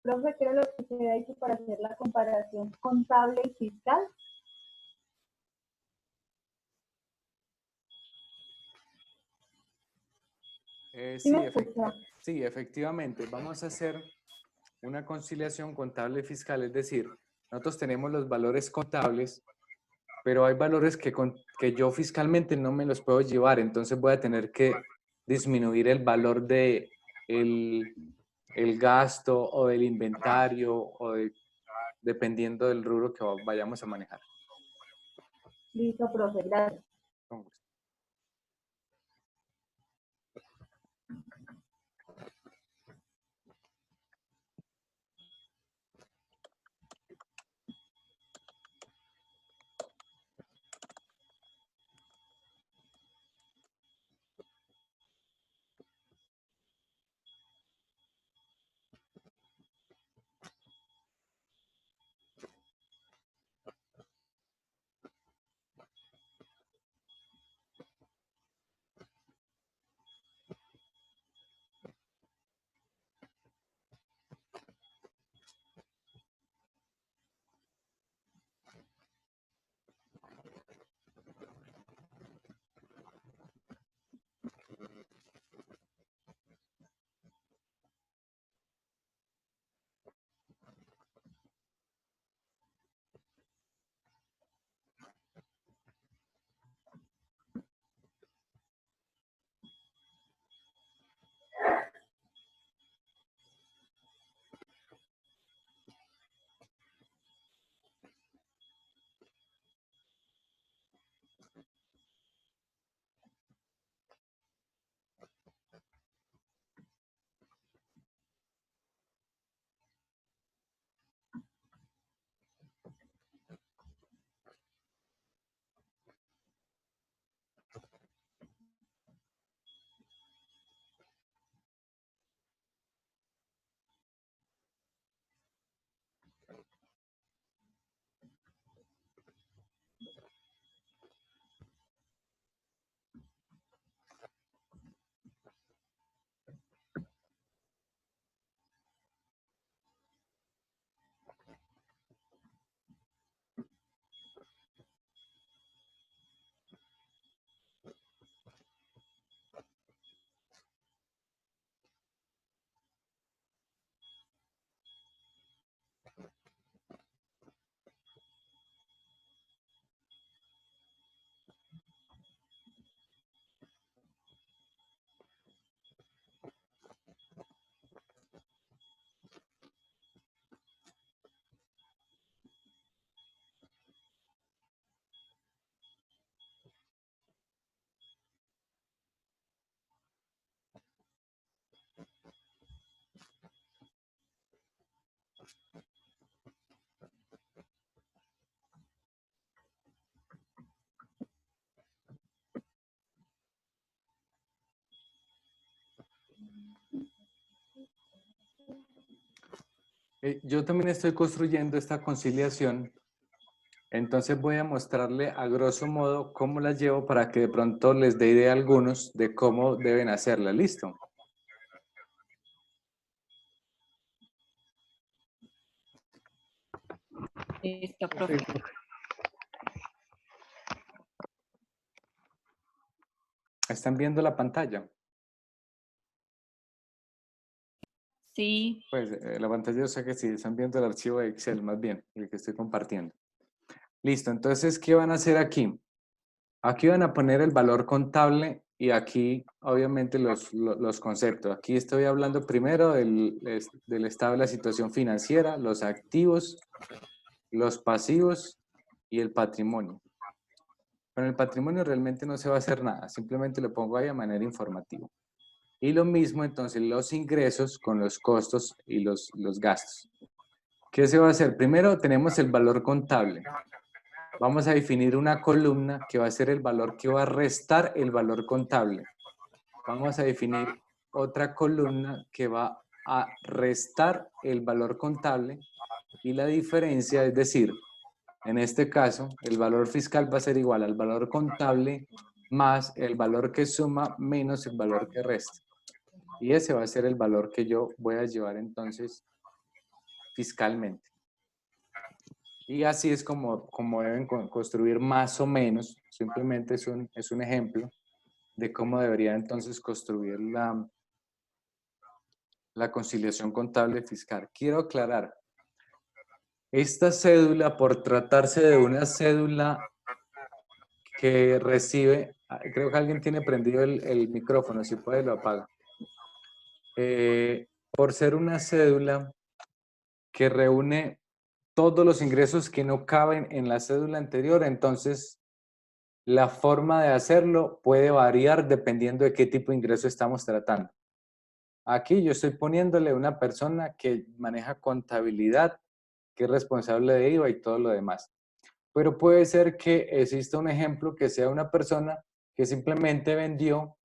Profe, ¿qué era lo que se había dicho para hacer la comparación contable y fiscal? Sí, efectivamente. Vamos a hacer una conciliación contable y fiscal, es decir, nosotros tenemos los valores contables, pero hay valores que yo fiscalmente no me los puedo llevar, entonces voy a tener que disminuir el valor de el gasto o del inventario o dependiendo del rubro que vayamos a manejar. Listo, profe, gracias. Con gusto. Yo también estoy construyendo esta conciliación, entonces voy a mostrarle a grosso modo cómo la llevo para que de pronto les dé idea a algunos de cómo deben hacerla. ¿Listo? Listo, profe. ¿Están viendo la pantalla? Sí. Pues la pantalla, yo sé que sí, están viendo el archivo de Excel más bien, el que estoy compartiendo. Listo, entonces, ¿qué van a hacer aquí? Aquí van a poner el valor contable y aquí, obviamente, los conceptos. Aquí estoy hablando primero del estado de la situación financiera, los activos, los pasivos y el patrimonio. Con el patrimonio realmente no se va a hacer nada, simplemente lo pongo ahí de manera informativa. Y lo mismo, entonces, los ingresos con los costos y los gastos. ¿Qué se va a hacer? Primero tenemos el valor contable. Vamos a definir una columna que va a ser el valor que va a restar el valor contable. Vamos a definir otra columna que va a restar el valor contable y la diferencia, es decir, en este caso, el valor fiscal va a ser igual al valor contable más el valor que suma menos el valor que resta. Y ese va a ser el valor que yo voy a llevar entonces fiscalmente. Y así es como deben construir más o menos, simplemente es un ejemplo de cómo debería entonces construir la conciliación contable fiscal. Quiero aclarar, esta cédula, por tratarse de una cédula que recibe, creo que alguien tiene prendido el micrófono, si puede lo apaga. Por ser una cédula que reúne todos los ingresos que no caben en la cédula anterior, entonces la forma de hacerlo puede variar dependiendo de qué tipo de ingreso estamos tratando. Aquí yo estoy poniéndole una persona que maneja contabilidad, que es responsable de IVA y todo lo demás. Pero puede ser que exista un ejemplo que sea una persona que simplemente vendió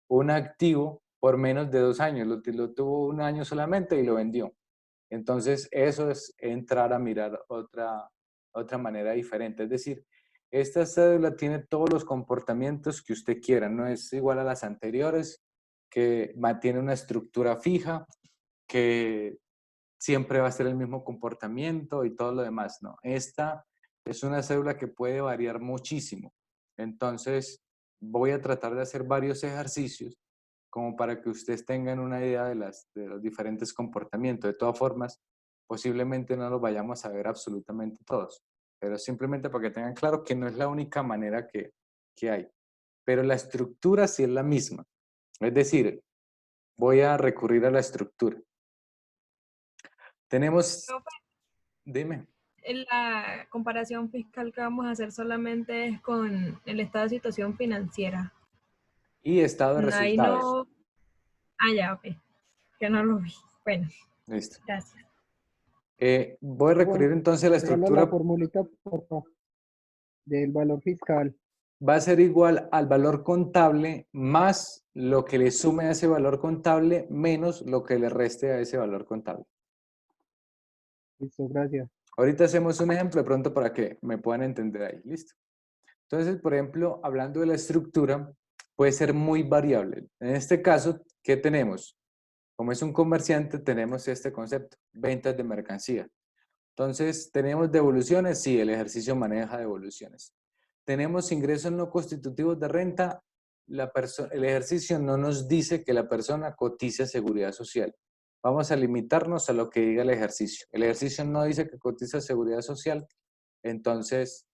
un activo por menos de 2 años, lo tuvo 1 año solamente y lo vendió. Entonces, eso es entrar a mirar otra manera diferente. Es decir, esta cédula tiene todos los comportamientos que usted quiera, no es igual a las anteriores, que mantiene una estructura fija, que siempre va a ser el mismo comportamiento y todo lo demás, ¿no? Esta es una cédula que puede variar muchísimo. Entonces, voy a tratar de hacer varios ejercicios como para que ustedes tengan una idea de los diferentes comportamientos. De todas formas, posiblemente no los vayamos a ver absolutamente todos, pero simplemente para que tengan claro que no es la única manera que hay. Pero la estructura sí es la misma. Es decir, voy a recurrir a la estructura. Tenemos, dime. La comparación fiscal que vamos a hacer solamente es con el estado de situación financiera. Y estado de Ahí resultados. no... Ah, ya, ok. Que no lo vi. Bueno, Listo. gracias. Voy a recurrir entonces a la estructura. La formulita, por favor, del valor fiscal. Va a ser igual al valor contable más lo que le sume a ese valor contable menos lo que le reste a ese valor contable. Listo, gracias. Ahorita hacemos un ejemplo de pronto para que me puedan entender ahí. Listo. Entonces, por ejemplo, hablando de la estructura, puede ser muy variable. En este caso, ¿qué tenemos? Como es un comerciante, tenemos este concepto, ventas de mercancía. Entonces, ¿tenemos devoluciones? Sí, el ejercicio maneja devoluciones. ¿Tenemos ingresos no constitutivos de renta? El ejercicio no nos dice que la persona cotice a seguridad social. Vamos a limitarnos a lo que diga el ejercicio. El ejercicio no dice que cotiza a seguridad social, entonces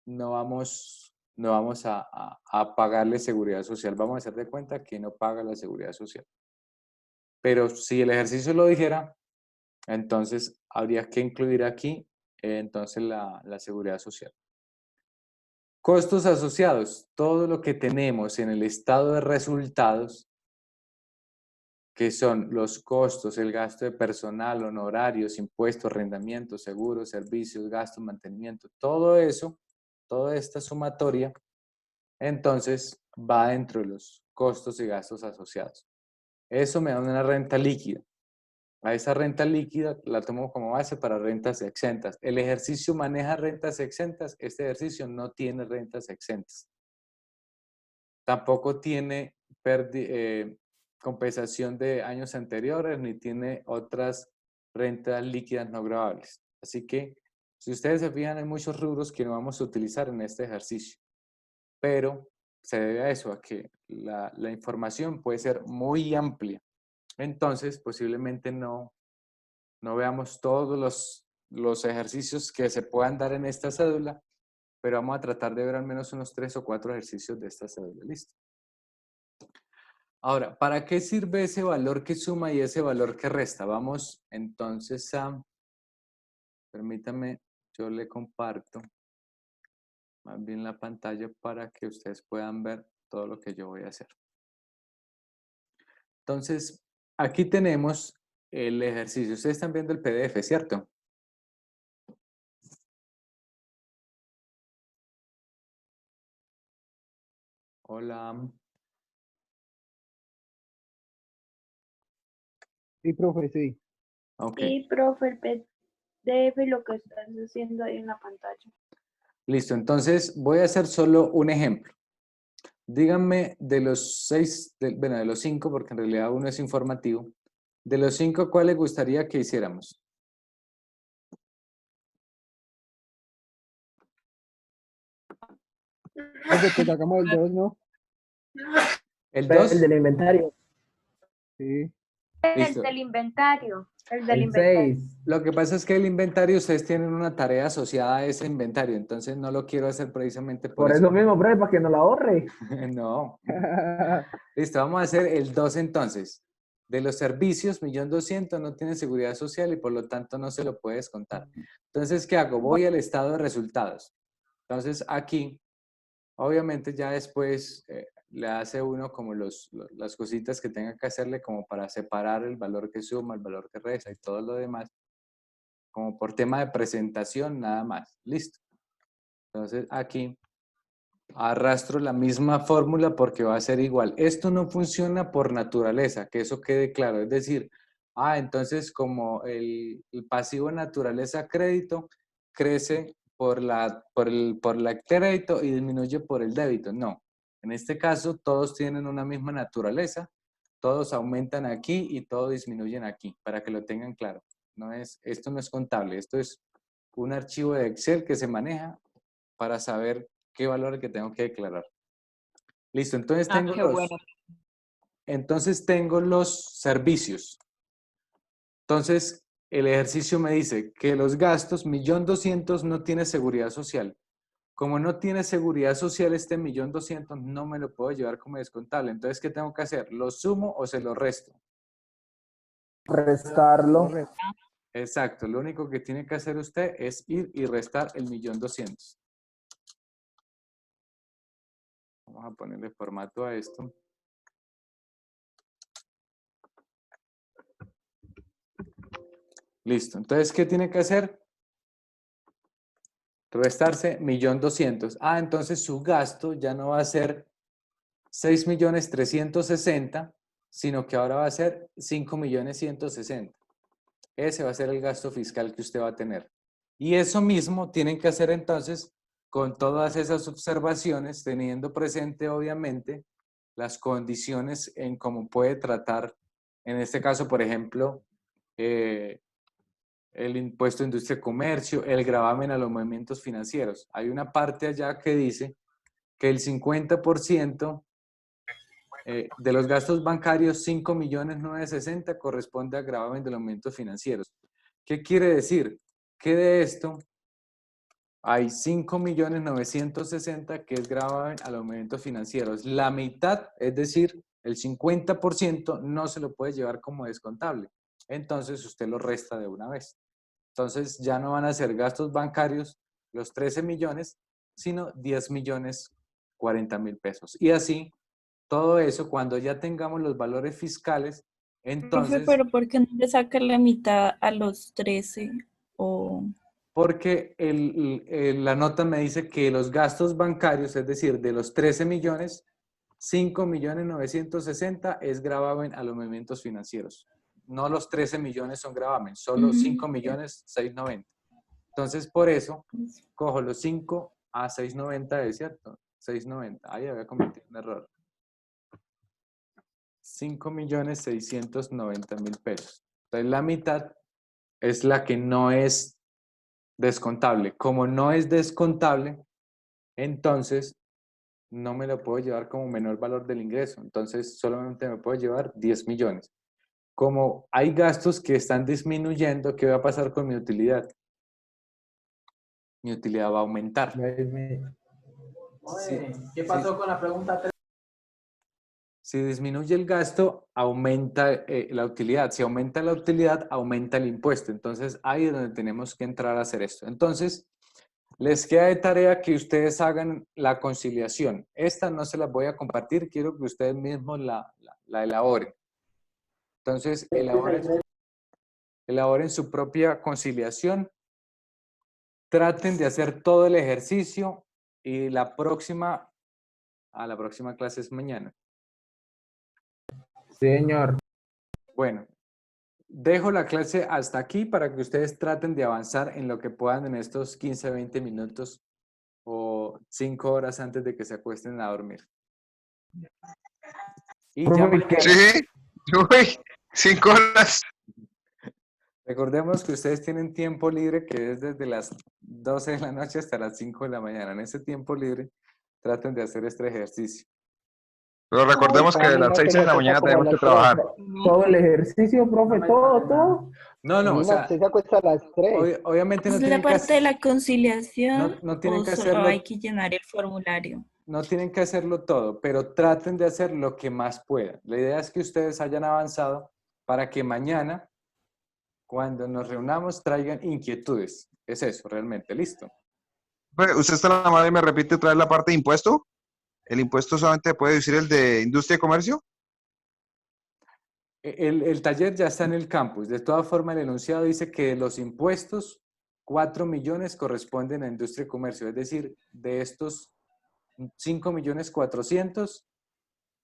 no vamos a pagarle seguridad social. Vamos a hacer de cuenta que no paga la seguridad social. Pero si el ejercicio lo dijera, entonces habría que incluir aquí entonces la seguridad social. Costos asociados, todo lo que tenemos en el estado de resultados, que son los costos, el gasto de personal, honorarios, impuestos, arrendamientos, seguros, servicios, gastos, mantenimiento, todo eso, toda esta sumatoria, entonces va dentro de los costos y gastos asociados. Eso me da una renta líquida. A esa renta líquida la tomo como base para rentas exentas. El ejercicio maneja rentas exentas, este ejercicio no tiene rentas exentas. Tampoco tiene compensación de años anteriores, ni tiene otras rentas líquidas no gravables. Así que, si ustedes se fijan, hay muchos rubros que no vamos a utilizar en este ejercicio. Pero se debe a eso, a que la información puede ser muy amplia. Entonces, posiblemente no veamos todos los ejercicios que se puedan dar en esta cédula, pero vamos a tratar de ver al menos unos 3 o 4 ejercicios de esta cédula. ¿Listo? Ahora, ¿para qué sirve ese valor que suma y ese valor que resta? Vamos entonces permítame, yo le comparto más bien la pantalla para que ustedes puedan ver todo lo que yo voy a hacer. Entonces, aquí tenemos el ejercicio. Ustedes están viendo el PDF, ¿cierto? Hola. Sí, profe, sí. Okay. Sí, profe, el PDF y lo que estás haciendo ahí en la pantalla. Listo, entonces voy a hacer solo un ejemplo. Díganme de los 6, bueno, de los 5, porque en realidad uno es informativo, De los 5, ¿cuál le gustaría que hiciéramos? Pues hagamos el 2, ¿no? ¿El 2? El del inventario. Sí. Listo. El del inventario. El del El inventario. 6. Lo que pasa es que el inventario, ustedes tienen una tarea asociada a ese inventario, entonces no lo quiero hacer precisamente por Por eso mismo, profe, para que no la ahorre. No. Listo, vamos a hacer el 2 entonces. De los servicios, 1.200.000 no tiene seguridad social y por lo tanto no se lo puede descontar. Entonces, ¿qué hago? Voy al estado de resultados. Entonces, aquí, obviamente ya después le hace uno como las cositas que tenga que hacerle como para separar el valor que suma, el valor que resta y todo lo demás. Como por tema de presentación, nada más. Listo. Entonces, aquí arrastro la misma fórmula porque va a ser igual. Esto no funciona por naturaleza, que eso quede claro. Es decir, entonces como el pasivo naturaleza crédito crece por la crédito y disminuye por el débito. No. En este caso, todos tienen una misma naturaleza. Todos aumentan aquí y todos disminuyen aquí, para que lo tengan claro. Esto no es contable, esto es un archivo de Excel que se maneja para saber qué valor que tengo que declarar. Listo, entonces tengo los servicios. Entonces, el ejercicio me dice que los gastos, 1.200.000 no tiene seguridad social. Como no tiene seguridad social, este 1.200.000 no me lo puedo llevar como descontable. Entonces, ¿qué tengo que hacer? ¿Lo sumo o se lo resto? Restarlo. Exacto, lo único que tiene que hacer usted es ir y restar el 1.200.000. Vamos a ponerle formato a esto. Listo. Entonces, ¿qué tiene que hacer? Restarse 1.200.000. Entonces su gasto ya no va a ser 6.360.000, sino que ahora va a ser 5.160.000. Ese va a ser el gasto fiscal que usted va a tener. Y eso mismo tienen que hacer entonces con todas esas observaciones, teniendo presente obviamente las condiciones en cómo puede tratar, en este caso, por ejemplo, el impuesto de industria y comercio, el gravamen a los movimientos financieros. Hay una parte allá que dice que el 50% de los gastos bancarios, 5.960.000, corresponde a gravamen de los movimientos financieros. ¿Qué quiere decir? Que de esto hay 5.960.000 que es gravamen a los movimientos financieros. La mitad, es decir, el 50% no se lo puede llevar como descontable. Entonces usted lo resta de una vez. Entonces ya no van a ser gastos bancarios los 13 millones, sino 10.040.000 pesos. Y así, todo eso, cuando ya tengamos los valores fiscales, entonces... Profe, pero ¿por qué no le saca la mitad a los 13? Porque la nota me dice que los gastos bancarios, es decir, de los 13 millones, 5.960.000 es gravamen a los movimientos financieros. No los 13 millones son gravamen, solo 5.690.000. Entonces, por eso, cojo los 5 a 690, ¿es cierto? 690, ahí había cometido un error. 5.690.000 pesos. Entonces, la mitad es la que no es descontable. Como no es descontable, entonces no me lo puedo llevar como menor valor del ingreso. Entonces, solamente me puedo llevar 10 millones. Como hay gastos que están disminuyendo, ¿qué va a pasar con mi utilidad? Mi utilidad va a aumentar. ¿Qué pasó con la pregunta 3? Si disminuye el gasto, aumenta la utilidad. Si aumenta la utilidad, aumenta el impuesto. Entonces, ahí es donde tenemos que entrar a hacer esto. Entonces, les queda de tarea que ustedes hagan la conciliación. Esta no se las voy a compartir, quiero que ustedes mismos la elaboren. Entonces, elaboren su propia conciliación. Traten de hacer todo el ejercicio y la próxima clase es mañana. Señor. Bueno, dejo la clase hasta aquí para que ustedes traten de avanzar en lo que puedan en estos 15, 20 minutos o 5 horas antes de que se acuesten a dormir. Y ya mañana, Sí, uy, 5 horas. Recordemos que ustedes tienen tiempo libre que es desde las 12 de la noche hasta las 5 de la mañana. En ese tiempo libre traten de hacer este ejercicio. Pero recordemos que a las 6 de la mañana tenemos que trabajar. Todo el ejercicio, profe, todo. No, o sea, usted se acuesta a las 3. obviamente no ¿Es tienen la parte de la conciliación no tienen o que solo hacerlo, hay que llenar el formulario? no tienen que hacerlo todo, pero traten de hacer lo que más puedan. La idea es que ustedes hayan avanzado para que mañana, cuando nos reunamos, traigan inquietudes. Es eso, realmente. Listo. ¿Usted está la madre y me repite otra vez la parte de impuesto? ¿El impuesto solamente puede decir el de industria y comercio? El taller ya está en el campus. De todas formas, el enunciado dice que de los impuestos, 4 millones corresponden a industria y comercio. Es decir, de estos 5.400.000,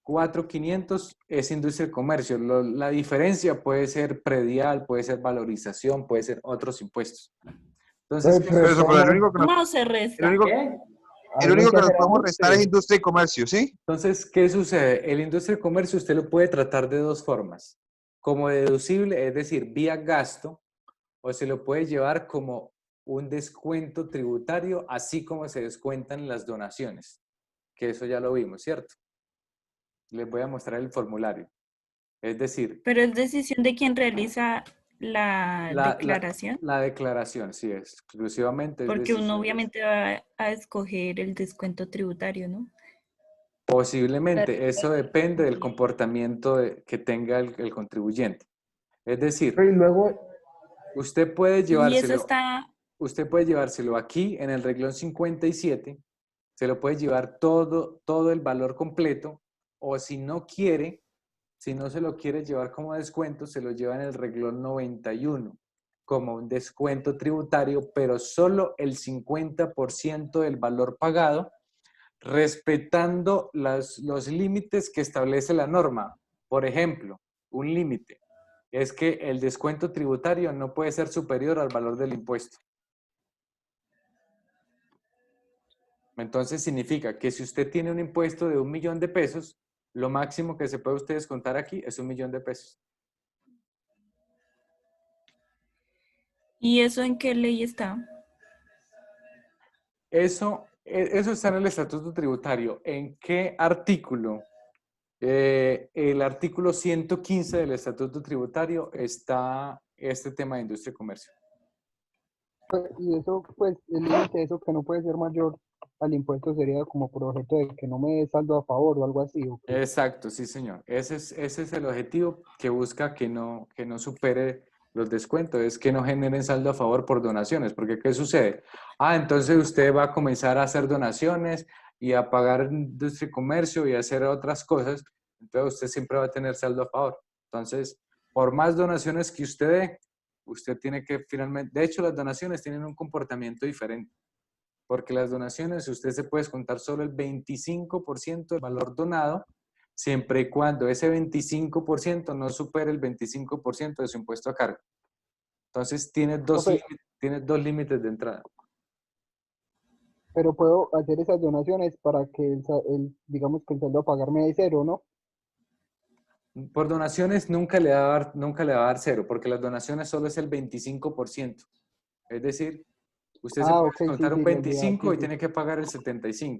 4.500 es industria y comercio. La diferencia puede ser predial, puede ser valorización, puede ser otros impuestos. Entonces, pero el único que No se resta. el único que nos podemos restar es industria y comercio, ¿sí? Entonces, ¿qué sucede? El industria y comercio usted lo puede tratar de dos formas. Como deducible, es decir, vía gasto, o se lo puede llevar como un descuento tributario, así como se descuentan las donaciones, que eso ya lo vimos, ¿cierto? Les voy a mostrar el formulario. Es decir... Pero es decisión de quien realiza la declaración. La declaración, sí, es exclusivamente. Porque uno obviamente va a escoger el descuento tributario, ¿no? Posiblemente, eso depende del comportamiento que tenga el contribuyente. Es decir, y luego, usted puede llevárselo, y eso está... usted puede llevárselo aquí en el reglón 57, se lo puede llevar todo el valor completo, o si no quiere, si no se lo quiere llevar como descuento, se lo lleva en el reglón 91 como un descuento tributario, pero solo el 50% del valor pagado, respetando los límites que establece la norma. Por ejemplo, un límite es que el descuento tributario no puede ser superior al valor del impuesto. Entonces significa que si usted tiene un impuesto de 1.000.000 de pesos, lo máximo que se puede usted descontar aquí es 1.000.000 de pesos. ¿Y eso en qué ley está? Eso está en el Estatuto Tributario. ¿En qué artículo? El artículo 115 del Estatuto Tributario está este tema de industria y comercio. Y eso, pues, el límite de eso que no puede ser mayor al impuesto sería como por objeto de que no me dé saldo a favor o algo así. ¿O qué? Exacto, sí, señor. Ese es el objetivo que busca que no supere los descuentos, es que no generen saldo a favor por donaciones, porque ¿qué sucede? Entonces usted va a comenzar a hacer donaciones y a pagar industria y comercio y a hacer otras cosas, entonces usted siempre va a tener saldo a favor. Entonces, por más donaciones que usted dé, usted tiene que finalmente, de hecho las donaciones tienen un comportamiento diferente, porque las donaciones usted se puede descontar solo el 25% del valor donado, siempre y cuando ese 25% no supere el 25% de su impuesto a cargo. Entonces, tiene dos límites de entrada. Pero puedo hacer esas donaciones para que, digamos que el saldo a pagar me dé cero, ¿no? Por donaciones nunca le va a dar cero, porque las donaciones solo es el 25%. Es decir, usted se puede descontar un 25% y tiene que pagar el 75%.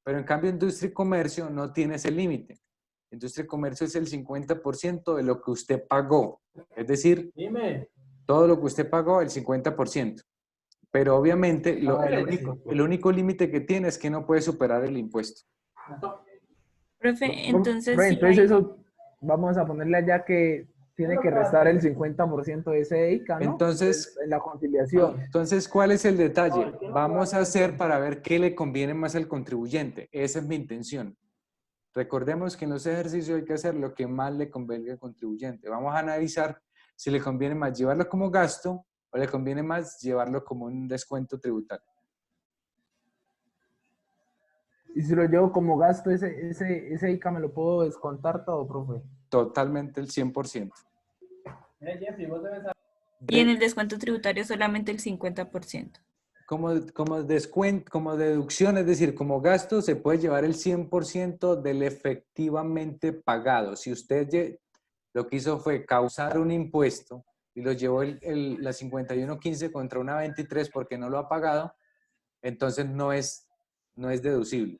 Pero en cambio, industria y comercio no tiene ese límite. Industria y comercio es el 50% de lo que usted pagó. Es decir, todo lo que usted pagó, el 50%. Pero obviamente, el único límite que tiene es que no puede superar el impuesto. Profe, entonces... entonces eso, vamos a ponerle allá que tiene que restar el 50% de ese EICA, ¿no? Entonces, en la conciliación. Entonces, ¿cuál es el detalle? Vamos a hacer para ver qué le conviene más al contribuyente. Esa es mi intención. Recordemos que en los ejercicios hay que hacer lo que más le convenga al contribuyente. Vamos a analizar si le conviene más llevarlo como gasto o le conviene más llevarlo como un descuento tributario. Y si lo llevo como gasto, ese ICA me lo puedo descontar todo, profe. Totalmente el 100%. Y en el descuento tributario solamente el 50%. Como deducción, es decir, como gasto, se puede llevar el 100% del efectivamente pagado. Si usted lo que hizo fue causar un impuesto y lo llevó la 5115 contra una 23 porque no lo ha pagado, entonces no es deducible.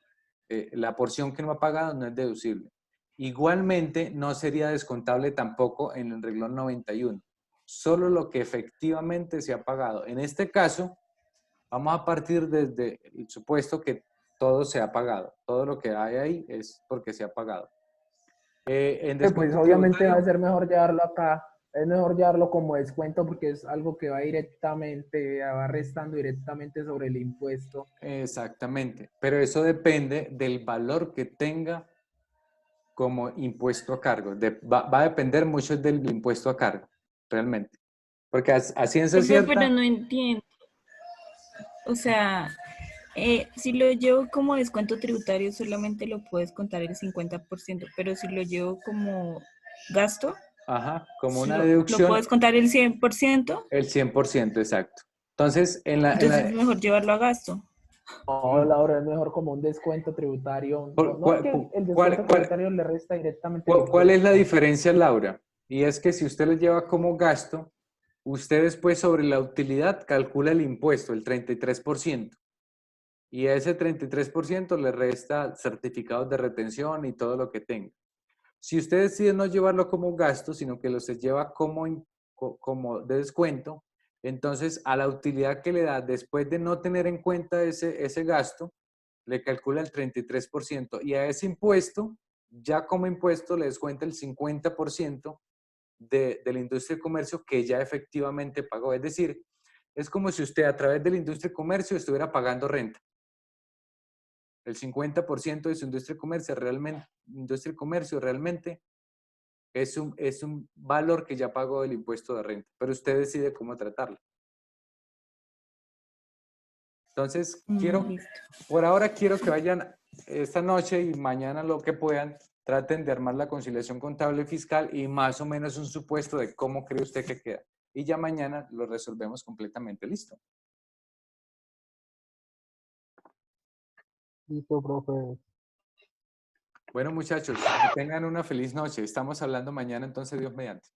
La porción que no ha pagado no es deducible. Igualmente, no sería descontable tampoco en el renglón 91. Solo lo que efectivamente se ha pagado. En este caso, vamos a partir desde el supuesto que todo se ha pagado. Todo lo que hay ahí es porque se ha pagado. Pues obviamente va a ser mejor llevarlo acá. Es mejor llevarlo como descuento porque es algo que va directamente, va restando directamente sobre el impuesto. Exactamente. Pero eso depende del valor que tenga como impuesto a cargo. Va a depender mucho del impuesto a cargo, realmente. Porque a ciencia cierta... Pero no entiendo. O sea, si lo llevo como descuento tributario, solamente lo puedes contar el 50%, pero si lo llevo como gasto, como una deducción. ¿lo puedes contar el 100%? El 100%, exacto. Entonces, Entonces es mejor llevarlo a gasto. No, Laura, es mejor como un descuento tributario. No es que el descuento tributario le resta directamente. ¿Cuál es la diferencia, Laura? Y es que si usted lo lleva como gasto, usted después sobre la utilidad calcula el impuesto, el 33%. Y a ese 33% le resta certificados de retención y todo lo que tenga. Si usted decide no llevarlo como gasto, sino que lo se lleva como de descuento, entonces a la utilidad que le da después de no tener en cuenta ese gasto, le calcula el 33%. Y a ese impuesto, ya como impuesto, le descuenta el 50% de la industria y comercio que ya efectivamente pagó. Es decir, es como si usted a través de la industria y comercio estuviera pagando renta. El 50% de su industria y comercio realmente es un valor que ya pagó el impuesto de renta, pero usted decide cómo tratarlo. Entonces, por ahora quiero que vayan esta noche y mañana lo que puedan, traten de armar la conciliación contable fiscal y más o menos un supuesto de cómo cree usted que queda. Y ya mañana lo resolvemos completamente. ¿Listo? Listo, profe. Bueno, muchachos, que tengan una feliz noche. Estamos hablando mañana, entonces, Dios mediante.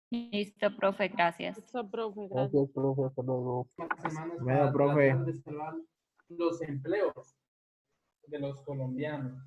Listo, profe, gracias. Listo, profe, gracias. Gracias, profe, hasta luego. Bueno, profe. Los empleos de los colombianos.